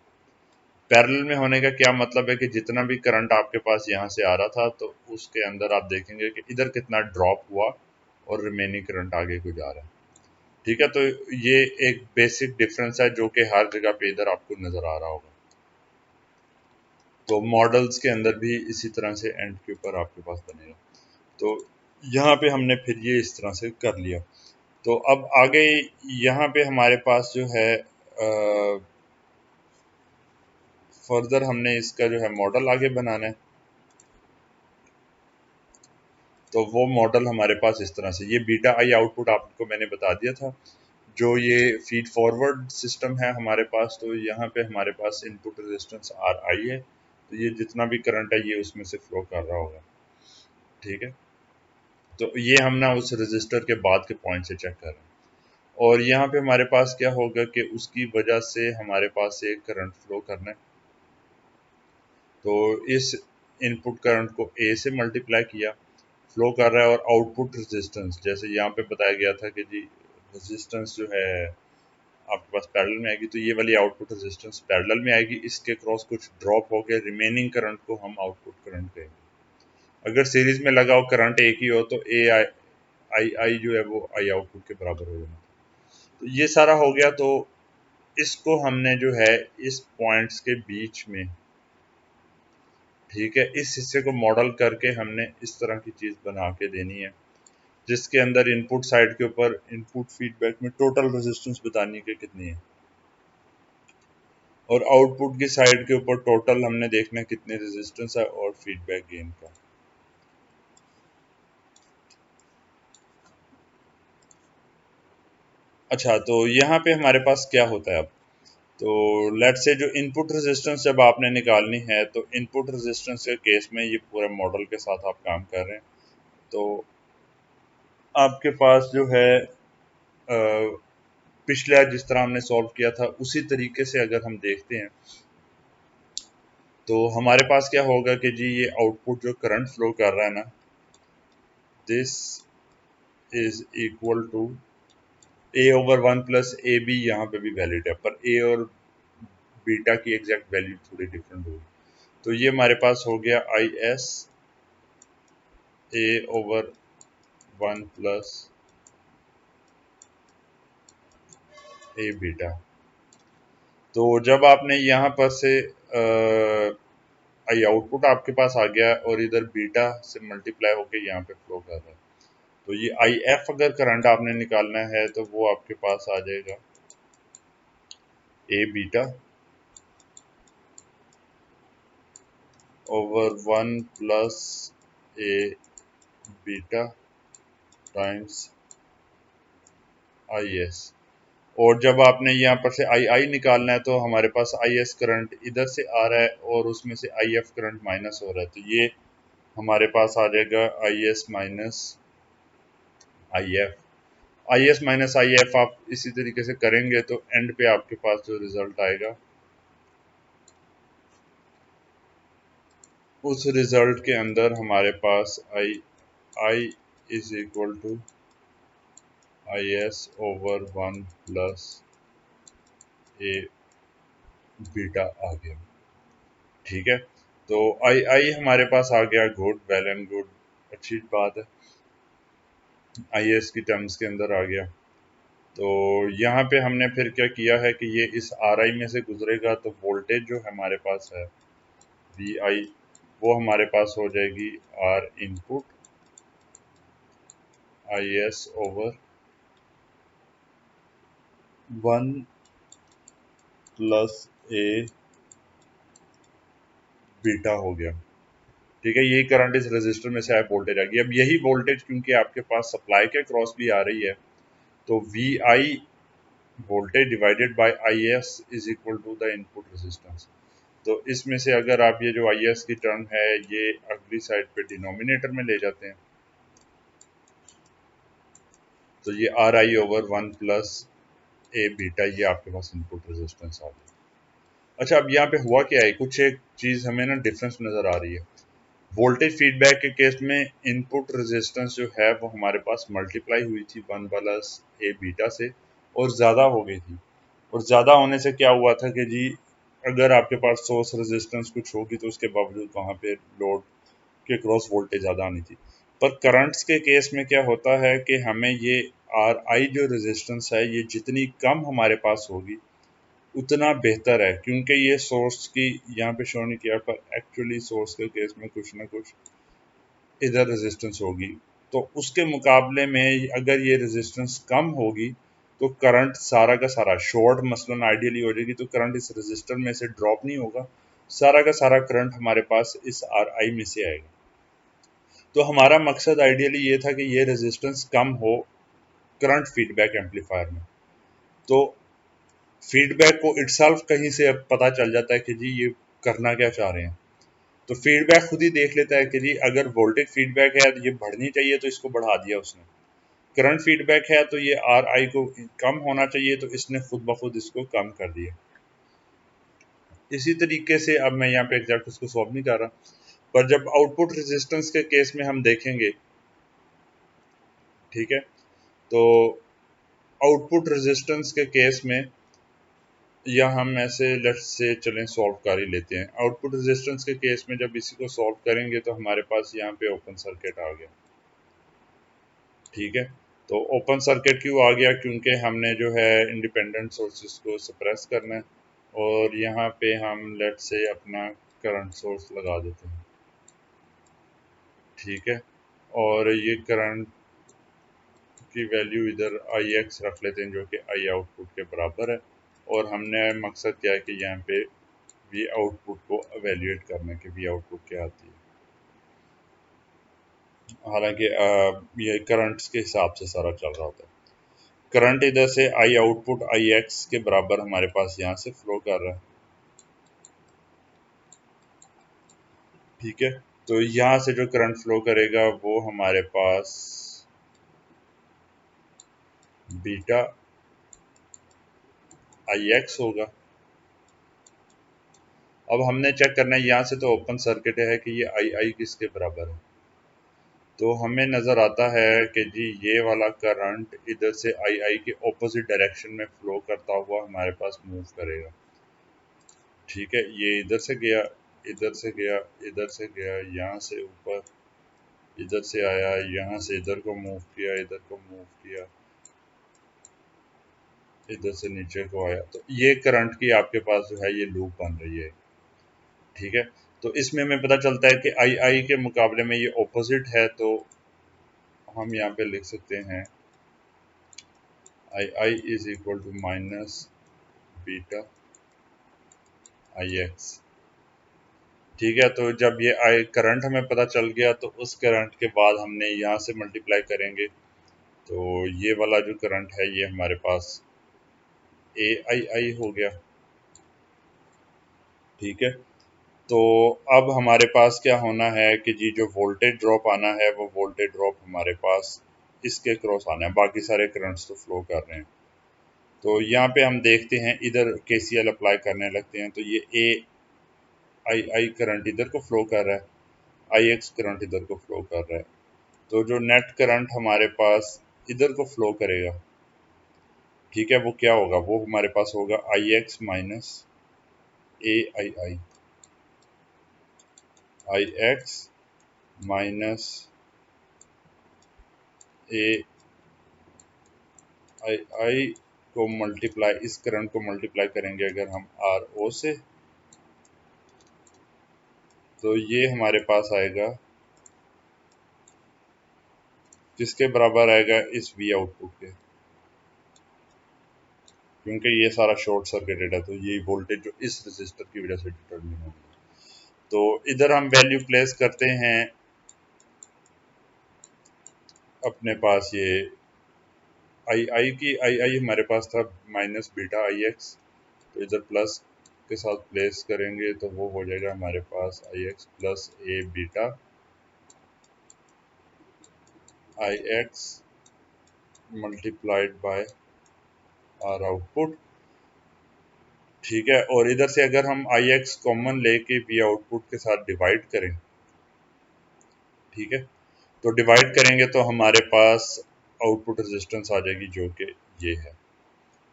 पैरेलल में होने का क्या मतलब है कि जितना भी करंट आपके पास यहाँ से आ रहा था तो उसके अंदर आप देखेंगे कि इधर कितना ड्रॉप हुआ और रिमेनिंग करंट आगे को जा रहा है। ठीक है, तो ये एक बेसिक डिफरेंस है जो कि हर जगह पे इधर आपको नजर आ रहा होगा। तो मॉडल्स के अंदर भी इसी तरह से एंड के ऊपर आपके पास बनेगा। तो यहाँ पे हमने फिर ये इस तरह से कर लिया। तो अब आगे यहाँ पे हमारे पास जो है फर्दर हमने इसका जो है मॉडल आगे बनाना है। तो वो मॉडल हमारे पास इस तरह से, ये बीटा आई आउटपुट आपको मैंने बता दिया था। जो ये फीड फॉरवर्ड सिस्टम है हमारे पास, तो यहाँ पे हमारे पास इनपुट रेजिस्टेंस आर आई है, तो ये जितना भी करंट है ये उसमें से फ्लो कर रहा होगा। ठीक है, तो ये हम ना उस रजिस्टर के बाद के पॉइंट से चेक कर रहे हैं। और यहाँ पे हमारे पास क्या होगा कि उसकी वजह से हमारे पास एक करंट फ्लो करना है। तो इस इनपुट करंट को ए से मल्टीप्लाई किया, फ्लो कर रहा है, और आउटपुट रेजिस्टेंस जैसे यहाँ पे बताया गया था कि जी रेजिस्टेंस जो है आपके पास पैरेलल में आएगी, तो ये वाली आउटपुट रेजिस्टेंस पैरेलल में आएगी, इसके क्रॉस कुछ ड्रॉप हो गया, रिमेनिंग करंट को हम आउटपुट करंट कहेंगे। अगर सीरीज में लगा हो करंट एक ही हो तो ए आई आई आई जो है वो आई आउटपुट के बराबर हो जाना। तो ये सारा हो गया। तो इसको हमने जो है इस पॉइंट्स के बीच में, ठीक है, इस हिस्से को मॉडल करके हमने इस तरह की चीज बना के देनी है, जिसके अंदर इनपुट साइड के ऊपर इनपुट फीडबैक में टोटल रेजिस्टेंस बतानी है कितनी है, और आउटपुट की साइड के ऊपर टोटल हमने देखना है कितने रेजिस्टेंस है और फीडबैक गेन का। अच्छा, तो यहाँ पे हमारे पास क्या होता है अब, तो लेट्स से जो इनपुट रेजिस्टेंस जब आपने निकालनी है, तो इनपुट रेजिस्टेंस के केस में ये पूरे मॉडल के साथ आप काम कर रहे हैं। तो आपके पास जो है पिछला जिस तरह हमने सॉल्व किया था उसी तरीके से अगर हम देखते हैं, तो हमारे पास क्या होगा कि जी ये आउटपुट जो करंट फ्लो कर रहा है ना, this is equal to A over one plus A B, यहाँ पे भी वैलिड है, पर ए और बीटा की एग्जैक्ट वैल्यू थोड़ी डिफरेंट होगी। तो ये हमारे पास हो गया I S A over one plus A beta. तो जब आपने यहाँ पर से आई आउटपुट आपके पास आ गया और इधर बीटा से मल्टीप्लाई होके यहाँ पे फ्लो कर रहा है, तो ये आई एफ अगर करंट आपने निकालना है तो वो आपके पास आ जाएगा A beta over one plus A beta times I S. और जब आपने यहाँ पर से आई आई निकालना है तो हमारे पास आई एस करंट इधर से आ रहा है और उसमें से आई एफ करंट माइनस हो रहा है, तो ये हमारे पास आ जाएगा I S minus I F. I S minus I F आप इसी तरीके से करेंगे तो एंड पे आपके पास जो रिजल्ट आएगा, उस रिजल्ट के अंदर हमारे पास I I is equal to I S over one plus A beta आ गया। ठीक है, तो आई आई हमारे पास आ गया, गुड, वेल एंड गुड, अच्छी बात है, आई एस की टर्म्स के अंदर आ गया। तो यहाँ पे हमने फिर क्या किया है कि ये इस आर आई में से गुजरेगा, तो वोल्टेज जो हमारे पास है वी आई, वो हमारे पास हो जाएगी R input I S over one plus A beta हो गया। ठीक है, यही करंट इस रेजिस्टर में से आया, वोल्टेज आ गई। अब यही वोल्टेज क्योंकि आपके पास सप्लाई के क्रॉस भी आ रही है, तो V I voltage divided by I S is equal to the input resistance. तो इसमें से अगर आप ये जो आई एस की टर्म है ये अगली साइड पे डिनोमिनेटर में ले जाते हैं, तो ये are I over one plus A beta, ये आपके पास इनपुट रेजिस्टेंस आ गया। अच्छा, अब यहाँ पे हुआ क्या है, कुछ एक चीज हमें ना डिफरेंस नजर आ रही है। वोल्टेज फीडबैक के केस में इनपुट रेजिस्टेंस जो है वो हमारे पास मल्टीप्लाई हुई थी 1 + a बीटा से और ज़्यादा हो गई थी। और ज़्यादा होने से क्या हुआ था कि जी अगर आपके पास सोर्स रेजिस्टेंस कुछ होगी तो उसके बावजूद वहाँ पे लोड के क्रॉस वोल्टेज ज़्यादा आनी थी। पर करंट्स के केस में क्या होता है कि हमें ये आर आई जो रेजिस्टेंस है ये जितनी कम हमारे पास होगी उतना बेहतर है, क्योंकि ये सोर्स की यहाँ पे शो नहीं किया पर एक्चुअली सोर्स के केस में कुछ ना कुछ इधर रेजिस्टेंस होगी। तो उसके मुकाबले में अगर ये रेजिस्टेंस कम होगी तो करंट सारा का सारा शॉर्ट मसलन आइडियली हो जाएगी, तो करंट इस रेजिस्टर में से ड्रॉप नहीं होगा, सारा का सारा करंट हमारे पास इस आर आई में से आएगा। तो हमारा मकसद आइडियली ये था कि ये रेजिस्टेंस कम हो करंट फीडबैक एम्पलीफायर में। तो फीडबैक को इटसेल्फ कहीं से अब पता चल जाता है कि जी ये करना क्या चाह रहे हैं। तो फीडबैक खुद ही देख लेता है कि जी अगर वोल्टेज फीडबैक है तो ये बढ़नी चाहिए तो इसको बढ़ा दिया उसने, करंट फीडबैक है तो ये आर आई को कम होना चाहिए तो इसने खुद ब खुद इसको कम कर दिया। इसी तरीके से अब मैं यहाँ पे एग्जैक्ट उसको सॉल्व नहीं कर रहा, पर जब आउटपुट रेजिस्टेंस के केस में हम देखेंगे, ठीक है, तो आउटपुट रेजिस्टेंस के केस में या हम ऐसे लेट्स से चलें सॉल्व कर ही लेते हैं। आउटपुट रेजिस्टेंस के केस में जब इसी को सॉल्व करेंगे तो हमारे पास यहाँ पे ओपन सर्किट आ गया, ठीक है। तो ओपन सर्किट क्यों आ गया, क्योंकि हमने जो है इंडिपेंडेंट सोर्सेस को सप्रेस करना है और यहाँ पे हम लेट्स से अपना करंट सोर्स लगा देते हैं, ठीक है। और ये करंट की वैल्यू इधर आई एक्स रख लेते हैं जो कि आई आउटपुट के बराबर है। और हमने मकसद क्या है कि यहाँ पे वी आउटपुट को एवेल्यूएट करने के वी आउटपुट क्या आती है। हालांकि ये करंट्स के हिसाब से सारा चल रहा होता है। करंट इधर से आई आउटपुट आई एक्स के बराबर हमारे पास यहाँ से फ्लो कर रहा है, ठीक है। तो यहाँ से जो करंट फ्लो करेगा वो हमारे पास बीटा आई एक्स होगा। अब हमने चेक करना है, यहाँ से तो ओपन सर्किट है कि ये आई आई किसके बराबर है। तो हमें नज़र आता है कि जी ये वाला करंट इधर से आई आई के ऑपोजिट डायरेक्शन में फ्लो करता हुआ हमारे पास मूव करेगा, ठीक है। ये इधर से गया, इधर से गया, इधर से गया, यहाँ से ऊपर, इधर से आया, यहाँ से इधर को मूव किया, इधर को मूव किया, इधर से नीचे को आया। तो ये करंट की आपके पास जो है ये लूप बन रही है, ठीक है। तो इसमें हमें पता चलता है कि आई आई के मुकाबले में ये ऑपोजिट है, तो हम यहाँ पे लिख सकते हैं I I is equal to minus beta I X, ठीक है। तो जब ये आई करंट हमें पता चल गया तो उस करंट के बाद हमने यहाँ से मल्टीप्लाई करेंगे, तो ये वाला जो करंट है ये हमारे पास ए आई आई हो गया, ठीक है। तो अब हमारे पास क्या होना है कि जी जो वोल्टेज ड्रॉप आना है वो वोल्टेज ड्रॉप हमारे पास इसके क्रॉस आना है, बाकी सारे करंट्स तो फ्लो कर रहे हैं। तो यहाँ पे हम देखते हैं इधर केसीएल अप्लाई करने लगते हैं, तो ये ए आई आई करंट इधर को फ्लो कर रहा है, आई एक्स करंट इधर को फ्लो कर रहा है। तो जो नेट करंट हमारे पास इधर को फ्लो करेगा, ठीक है, वो क्या होगा, वो हमारे पास होगा आई एक्स माइनस ए आई आई, आई एक्स माइनस ए आई आई को मल्टीप्लाई, इस करंट को मल्टीप्लाई करेंगे अगर हम आर ओ से, तो ये हमारे पास आएगा किसके बराबर आएगा, इस वी आउटपुट के, क्योंकि ये सारा शॉर्ट सर्किटेड है तो ये वोल्टेज जो इस रेजिस्टर की वजह से डिटरमिन होगी। तो इधर हम वैल्यू प्लेस करते हैं अपने पास ये आई आई की, आई आई हमारे पास था माइनस बीटा आई एक्स, तो इधर प्लस के साथ प्लेस करेंगे तो वो हो जाएगा हमारे पास I X plus A beta I X multiplied by R output, ठीक है। और इधर से अगर हम आई एक्स कॉमन लेके वी आउटपुट के साथ डिवाइड करें ठीक है, तो डिवाइड करेंगे तो हमारे पास आउटपुट रेजिस्टेंस आ जाएगी जो कि ये है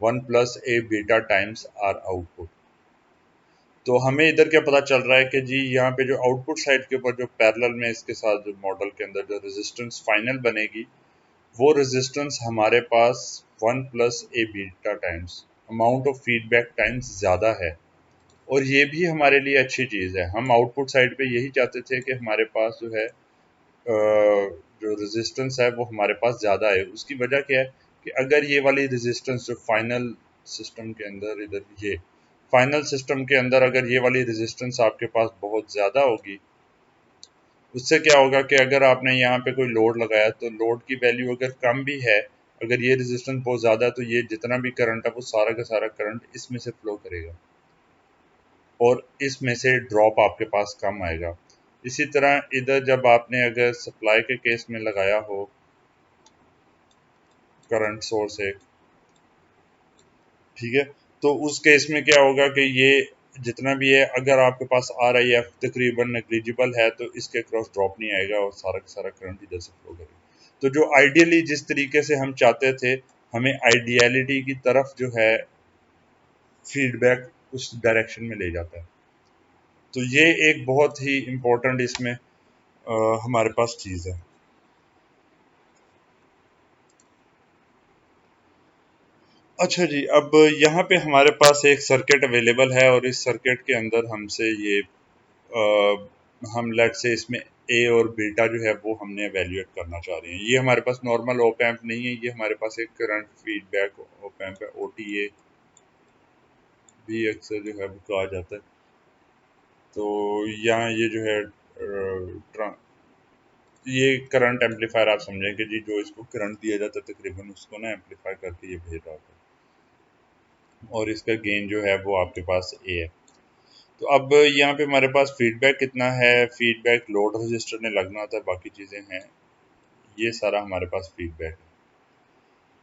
1+A beta times are output. तो हमें इधर क्या पता चल रहा है कि जी यहाँ पे जो आउटपुट साइड के ऊपर जो पैरेलल में इसके साथ जो मॉडल के अंदर जो रेजिस्टेंस फाइनल बनेगी वो रेजिस्टेंस हमारे पास 1+A beta times amount of feedback times ज़्यादा है। और ये भी हमारे लिए अच्छी चीज़ है। हम आउटपुट साइड पे यही चाहते थे कि हमारे पास जो है जो रेजिस्टेंस है वो हमारे पास ज़्यादा है। उसकी वजह क्या है कि अगर ये वाली रेजिस्टेंस जो फाइनल सिस्टम के अंदर इधर ये फाइनल सिस्टम के अंदर अगर ये वाली रेजिस्टेंस आपके पास बहुत ज़्यादा होगी, उससे क्या होगा कि अगर आपने यहाँ पे कोई लोड लगाया तो लोड की वैल्यू अगर कम भी है, अगर ये रेजिस्टेंस बहुत ज़्यादा है तो ये जितना भी करंट है वो सारा का सारा करंट इसमें से फ्लो करेगा और इसमें से ड्रॉप आपके पास कम आएगा। इसी तरह इधर जब आपने अगर सप्लाई के केस में लगाया हो करंट सोर्स एक, ठीक है, तो उस केस में क्या होगा कि ये जितना भी है अगर आपके पास आर आई एफ तकरीबन नेग्लिजिबल है तो इसके क्रॉस ड्रॉप नहीं आएगा और सारा का सारा करंट इधर से फ्लो करेगा। तो जो आइडियली जिस तरीके से हम चाहते थे, हमें आइडियलिटी की तरफ जो है फीडबैक उस डायरेक्शन में ले जाता है। तो ये एक बहुत ही इम्पोर्टेंट इसमें हमारे पास चीज़ है। अच्छा जी, अब यहाँ पे हमारे पास एक सर्किट अवेलेबल है और इस सर्किट के अंदर हमसे ये हम लेट से इसमें ए और बीटा जो है वो हमने एवेल्यूएट करना चाह रहे हैं। ये हमारे पास नॉर्मल ओप एम्प नहीं है, ये हमारे पास एक करंट फीडबैक ओप एम्प है, ओटीए भी अक्सर जो है वो कहा जाता है। तो यहाँ ये जो है ये करंट एम्पलीफायर आप समझें कि जी जो इसको करंट दिया जाता है तकरीबन उसको ना एम्पलीफाई करके ये भेज रहा होता है और इसका गेन जो है वो आपके पास ए है। तो अब यहाँ पे हमारे पास फीडबैक कितना है, फीडबैक लोड रजिस्टर में लगना होता है, बाकी चीज़ें हैं, ये सारा हमारे पास फीडबैक है।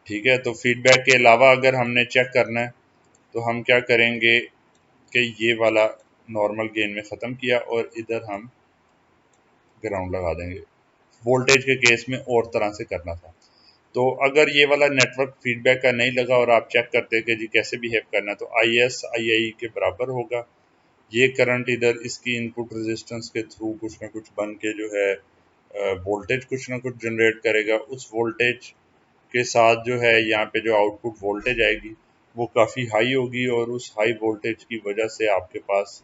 ठीक है, तो फीडबैक के अलावा अगर हमने चेक करना है तो हम क्या करेंगे कि ये वाला नॉर्मल गेन में ख़त्म किया और इधर हम ग्राउंड लगा देंगे। वोल्टेज के केस में और तरह से करना था। तो अगर ये वाला नेटवर्क फीडबैक का नहीं लगा और आप चेक करते कि जी कैसे बिहेव करना है, तो आई एस आई आई के बराबर होगा। ये करंट इधर इसकी इनपुट रेजिस्टेंस के थ्रू कुछ ना कुछ बन के जो है वोल्टेज कुछ ना कुछ जनरेट करेगा। उस वोल्टेज के साथ जो है यहाँ पे जो आउटपुट वोल्टेज आएगी वो काफ़ी हाई होगी और उस हाई वोल्टेज की वजह से आपके पास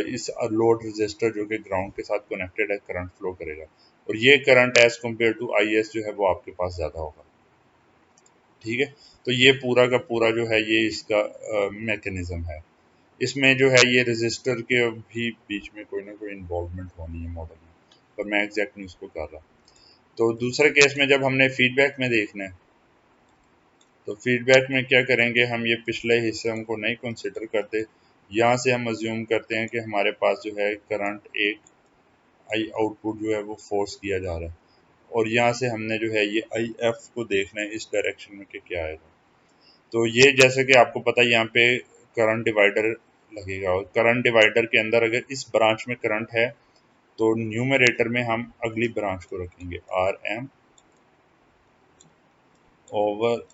इस लोड रेजिस्टर जो कि ग्राउंड के साथ कनेक्टेड है करंट फ्लो करेगा और ये current as compare to I S जो है वो आपके पास ज़्यादा होगा। ठीक है, तो ये पूरा का पूरा जो है ये इसका मैकेनिज्म है। इसमें जो है ये रजिस्टर के भी बीच में कोई ना कोई इन्वॉल्वमेंट होनी है मॉडल में, पर मैं एग्जैक्ट नहीं उसको कर रहा। तो दूसरे केस में जब हमने फीडबैक में देखना है तो फीडबैक में क्या करेंगे, हम ये पिछले हिस्से हमको नहीं कंसिडर करते। यहाँ से हम अज्यूम करते हैं कि हमारे पास जो है करंट एक आई आउटपुट जो है वो फोर्स किया जा रहा है और यहाँ से हमने जो है ये आई एफ को देखना है इस डायरेक्शन में कि क्या आएगा। तो ये जैसे कि आपको पता है यहाँ पे करंट डिवाइडर लगेगा और करंट डिवाइडर के अंदर अगर इस ब्रांच में करंट है तो न्यूमरेटर में हम अगली ब्रांच को रखेंगे R M over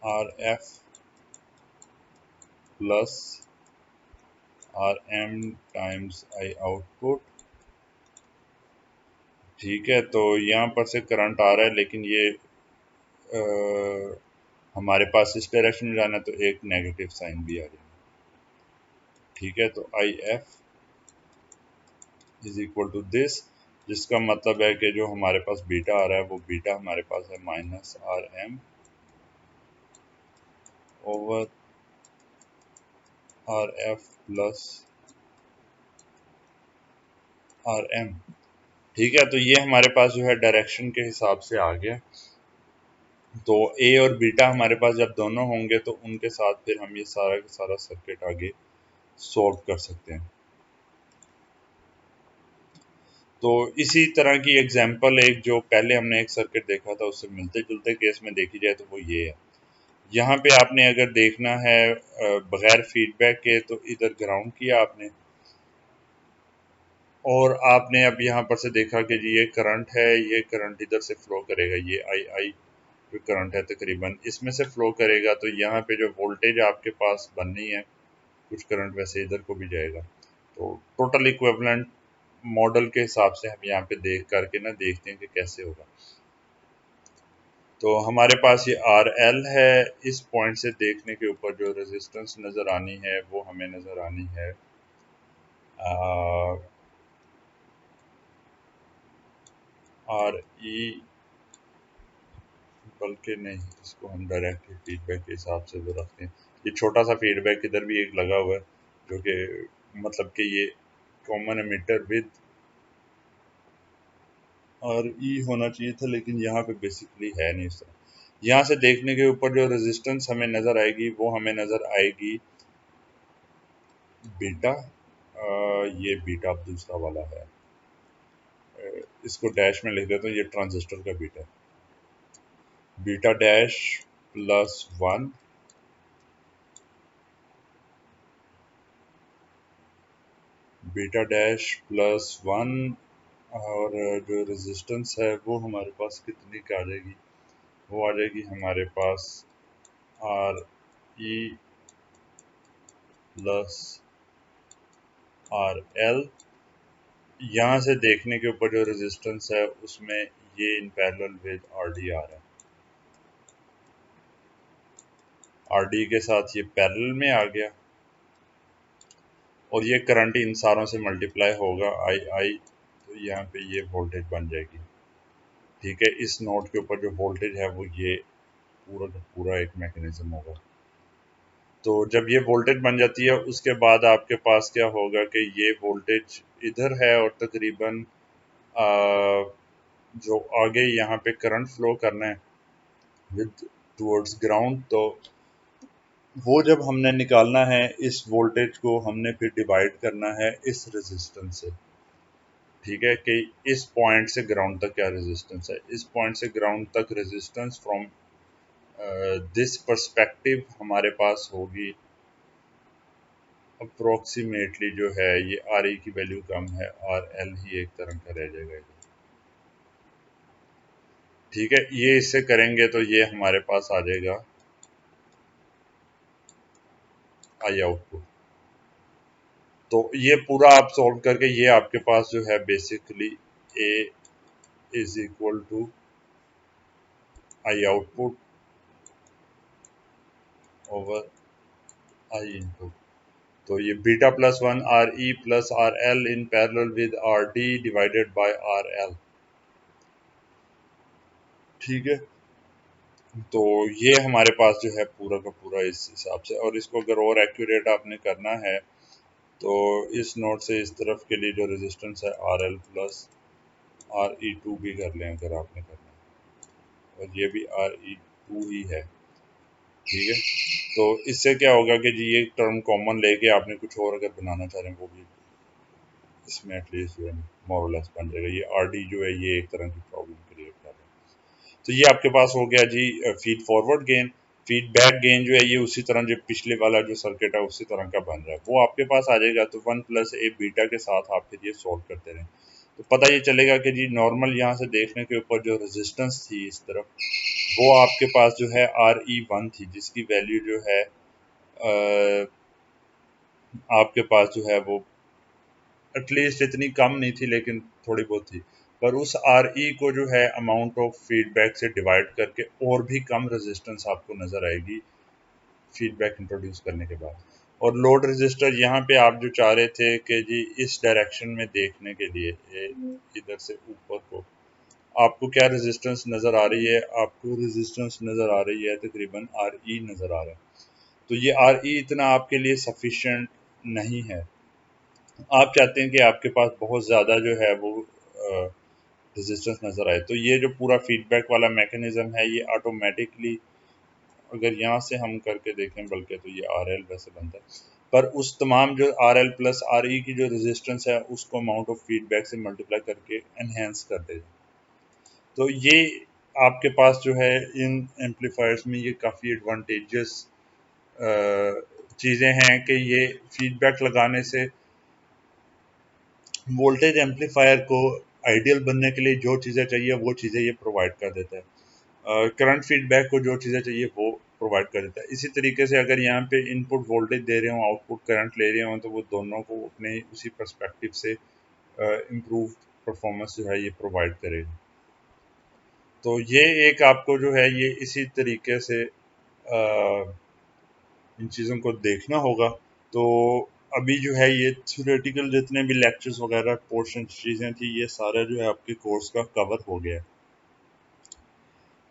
R F plus R M times I output. ठीक है, तो यहाँ पर से करंट आ रहा है लेकिन ये हमारे पास इस डायरेक्शन में जाना है तो एक नेगेटिव साइन भी आ रही है। ठीक है, तो I F is equal to this, जिसका मतलब है कि जो हमारे पास बीटा आ रहा है वो बीटा हमारे पास है minus R M over R F plus R M. ठीक है, तो ये हमारे पास जो है डायरेक्शन के हिसाब से आ गया। तो ए और बीटा हमारे पास जब दोनों होंगे तो उनके साथ फिर हम ये सारा का सारा सर्किट आगे सॉल्व कर सकते हैं। तो इसी तरह की एग्जांपल एक जो पहले हमने एक सर्किट देखा था उससे मिलते जुलते केस में देखी जाए तो वो ये है। यहाँ पे आपने अगर देखना है बगैर फीडबैक के तो इधर ग्राउंड किया आपने और आपने अब यहाँ पर से देखा कि जी ये करंट है, ये करंट इधर से फ्लो करेगा, ये आई जो करंट है तकरीबन इसमें से फ्लो करेगा, तो यहाँ पे जो वोल्टेज आपके पास बननी है कुछ करंट वैसे इधर को भी जाएगा। तो टोटल इक्विवेलेंट मॉडल के हिसाब से हम यहाँ पे देख करके ना देखते हैं कि कैसे होगा। तो हमारे पास ये आर एल है, इस पॉइंट से देखने के ऊपर जो रेजिस्टेंस नज़र आनी है वो हमें नज़र आनी है आर ई, बल्कि नहीं, इसको हम डायरेक्ट फीडबैक के हिसाब से वो रखते हैं। ये छोटा सा फीडबैक इधर भी एक लगा हुआ है जो कि मतलब कि ये कॉमन एमिटर विद और ई होना चाहिए था, लेकिन यहाँ पे बेसिकली है नहीं इस तरह। यहाँ से देखने के ऊपर जो रेजिस्टेंस हमें नज़र आएगी वो हमें नज़र आएगी बीटा। ये बीटा दूसरा वाला है, इसको डैश में लिख देता हूँ, ये ट्रांजिस्टर का beta, beta dash +1 beta dash +1, और जो रेजिस्टेंस है वो हमारे पास कितनी का आ जाएगी, वो आ जाएगी हमारे पास R E plus R L. यहाँ से देखने के ऊपर जो रेजिस्टेंस है उसमें ये in parallel with R D आ रहा है, आर डी के साथ ये पैरेलल में आ गया, और ये करंट इन सारों से मल्टीप्लाई होगा आई आई, तो यहाँ पे ये वोल्टेज बन जाएगी। ठीक है, इस नोड के ऊपर जो वोल्टेज है वो ये पूरा का पूरा एक मैकेनिज्म होगा। तो जब ये वोल्टेज बन जाती है उसके बाद आपके पास क्या होगा कि ये वोल्टेज इधर है और तकरीबन जो आगे यहाँ पे करंट फ्लो करना है विद टुवर्ड्स ग्राउंड, तो वो जब हमने निकालना है इस वोल्टेज को हमने फिर डिवाइड करना है इस रेजिस्टेंस से। ठीक है, कि इस पॉइंट से ग्राउंड तक क्या रेजिस्टेंस है, इस पॉइंट से ग्राउंड तक रेजिस्टेंस फ्रॉम दिस पर्सपेक्टिव हमारे पास होगी अप्रोक्सीमेटली जो है ये आर ई की वैल्यू कम है, आर एल ही एक तरह का रह जाएगा। ठीक है, ये इससे करेंगे तो ये हमारे पास आ जाएगा आई आउटपुट। तो ये पूरा आप सॉल्व करके ये आपके पास जो है basically A is equal to I output over I input. तो ये β+1 R E plus R L in parallel with R D divided by R L. ठीक है, तो ये हमारे पास जो है पूरा का पूरा इस हिसाब से, और इसको अगर और एक्यूरेट आपने करना है तो इस नोड से इस तरफ के लिए जो रेजिस्टेंस है R L plus R E two भी कर लें अगर आपने करना है, और ये भी आर ई टू ही है। ठीक है, तो इससे क्या होगा कि जी ये टर्म कॉमन लेके आपने कुछ और अगर बनाना चाह रहे हैं वो भी इसमें एटलीस्ट जो है मोरलेस बन जाएगा। ये आर डी जो है ये एक तरह की प्रॉब्लम क्रिएट कर रहा है। तो ये आपके पास हो गया G feed forward gain. Feedback gain जो है ये उसी तरह जो पिछले वाला जो सर्किट है उसी तरह का बन रहा है, वो आपके पास आ जाएगा। तो 1 + a बीटा के साथ आप फिर ये सॉल्व करते रहें तो पता ये चलेगा कि जी नॉर्मल यहाँ से देखने के ऊपर जो रेजिस्टेंस थी इस तरफ वो आपके पास जो है RE1 थी, जिसकी वैल्यू जो है आपके पास जो है वो एटलीस्ट इतनी कम नहीं थी लेकिन थोड़ी बहुत थी, पर उस आर ई को जो है अमाउंट ऑफ फीडबैक से डिवाइड करके और भी कम रेजिस्टेंस आपको नज़र आएगी फीडबैक इंट्रोड्यूस करने के बाद। और लोड रजिस्टर यहाँ पे आप जो चाह रहे थे कि जी इस डायरेक्शन में देखने के लिए इधर से ऊपर को आपको क्या रेजिस्टेंस नज़र आ रही है, आपको रेजिस्टेंस नज़र आ रही है तकरीबन आर ई नज़र आ रहा है। तो ये आर ई इतना आपके लिए सफिशेंट नहीं है, आप चाहते हैं कि आपके पास बहुत ज़्यादा जो है वो रेजिस्टेंस नज़र आए। तो ये जो पूरा फीडबैक वाला मैकेनिज्म है ये ऑटोमेटिकली अगर यहाँ से हम करके देखें बल्कि तो ये आर एल वैसे बनता है, पर उस तमाम जो आर एल प्लस आर ई की जो रेजिस्टेंस है उसको अमाउंट ऑफ फीडबैक से मल्टीप्लाई करके एनहेंस कर देगा। तो ये आपके पास जो है इन एम्पलीफायर्स में ये काफ़ी एडवांटेजेस चीज़ें हैं कि ये फीडबैक लगाने से वोल्टेज एम्पलीफायर को आइडियल बनने के लिए जो चीज़ें चाहिए वो चीज़ें ये प्रोवाइड कर देता है। करंट फीडबैक को जो चीज़ें चाहिए वो प्रोवाइड कर देता है। इसी तरीके से अगर यहाँ पे इनपुट वोल्टेज दे रहे हो, आउटपुट करंट ले रहे हो, तो वो दोनों को अपने उसी पर्सपेक्टिव से इम्प्रूव परफॉर्मेंस जो है ये प्रोवाइड करेगा। तो ये एक आपको जो है ये इसी तरीके से इन चीज़ों को देखना होगा। तो अभी जो है ये थ्योरेटिकल जितने भी लेक्चर्स वगैरह पोर्शन चीज़ें थी ये सारा जो है आपके कोर्स का कवर हो गया है।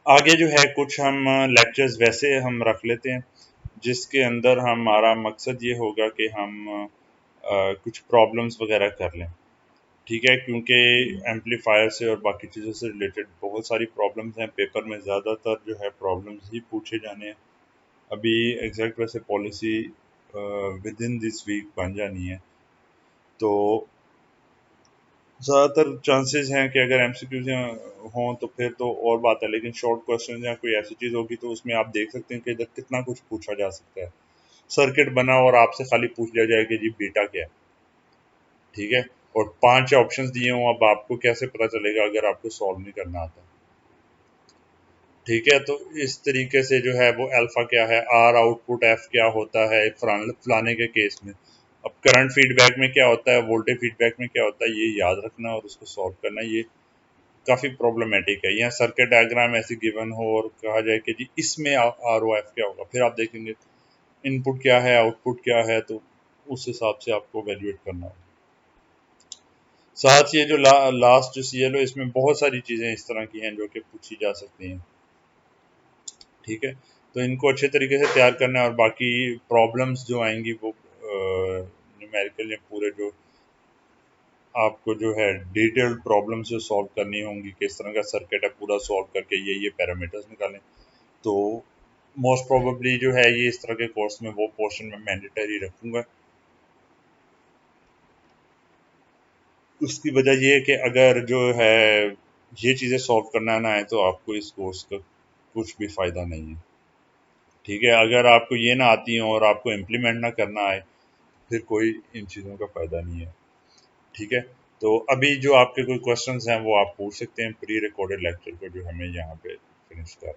आगे जो है कुछ हम लेक्चर्स वैसे हम रख लेते हैं जिसके अंदर हमारा मकसद ये होगा कि हम कुछ प्रॉब्लम्स वगैरह कर लें। ठीक है, क्योंकि एम्पलीफायर से और बाकी चीज़ों से रिलेटेड बहुत सारी प्रॉब्लम्स हैं। पेपर में ज़्यादातर जो है प्रॉब्लम्स ही पूछे जाने हैं। अभी एग्जैक्ट वैसे policy within this week बन जानी है, तो ज़्यादातर चांसेस हैं कि अगर एमसीक्यूज हों तो फिर तो और बात है, लेकिन शॉर्ट क्वेश्चन या कोई ऐसी चीज़ होगी तो उसमें आप देख सकते हैं कि इधर कितना कुछ पूछा जा सकता है। सर्किट बना और आपसे खाली पूछ लिया जाए कि जी बीटा क्या है, ठीक है, और 5 ऑप्शंस दिए हों, अब आपको कैसे पता चलेगा अगर आपको सॉल्व नहीं करना आता। ठीक है, तो इस तरीके से जो है वो अल्फा क्या है, आर आउटपुट एफ क्या होता है फलाने के केस में। अब करंट फीडबैक में क्या होता है, वोल्टेज फीडबैक में क्या होता है, ये याद रखना और उसको सॉल्व करना ये काफ़ी प्रॉब्लमैटिक है। यहाँ सर्किट डायग्राम ऐसे गिवन हो और कहा जाए कि जी इसमें आर ओ एफ क्या होगा, फिर आप देखेंगे इनपुट क्या है आउटपुट क्या है, तो उस हिसाब से आपको वैल्यूएट करना होगा। साथ ये जो लास्ट जो सीएल है इसमें बहुत सारी चीज़ें इस तरह की हैं जो कि पूछी जा सकती हैं। ठीक है, तो इनको अच्छे तरीके से तैयार करना है और बाकी प्रॉब्लम्स जो आएंगी वो न्यूमेरिकल या पूरे जो आपको जो है डिटेल्ड प्रॉब्लम्स जो सॉल्व करनी होंगी, किस तरह का सर्किट है पूरा सॉल्व करके ये पैरामीटर्स निकालें। तो मोस्ट प्रोबेबली जो है ये इस तरह के कोर्स में वो पोर्शन में मैंडेटरी रखूंगा। उसकी वजह ये है कि अगर जो है ये चीज़ें सॉल्व करना ना है तो आपको इस कोर्स का कुछ भी फ़ायदा नहीं है। ठीक है, अगर आपको ये ना आती हो और आपको इम्प्लीमेंट ना करना आए फिर कोई इन चीज़ों का फ़ायदा नहीं है। ठीक है, तो अभी जो आपके कोई क्वेश्चंस हैं वो आप पूछ सकते हैं प्री रिकॉर्डेड लेक्चर को जो हमें यहाँ पे फिनिश कर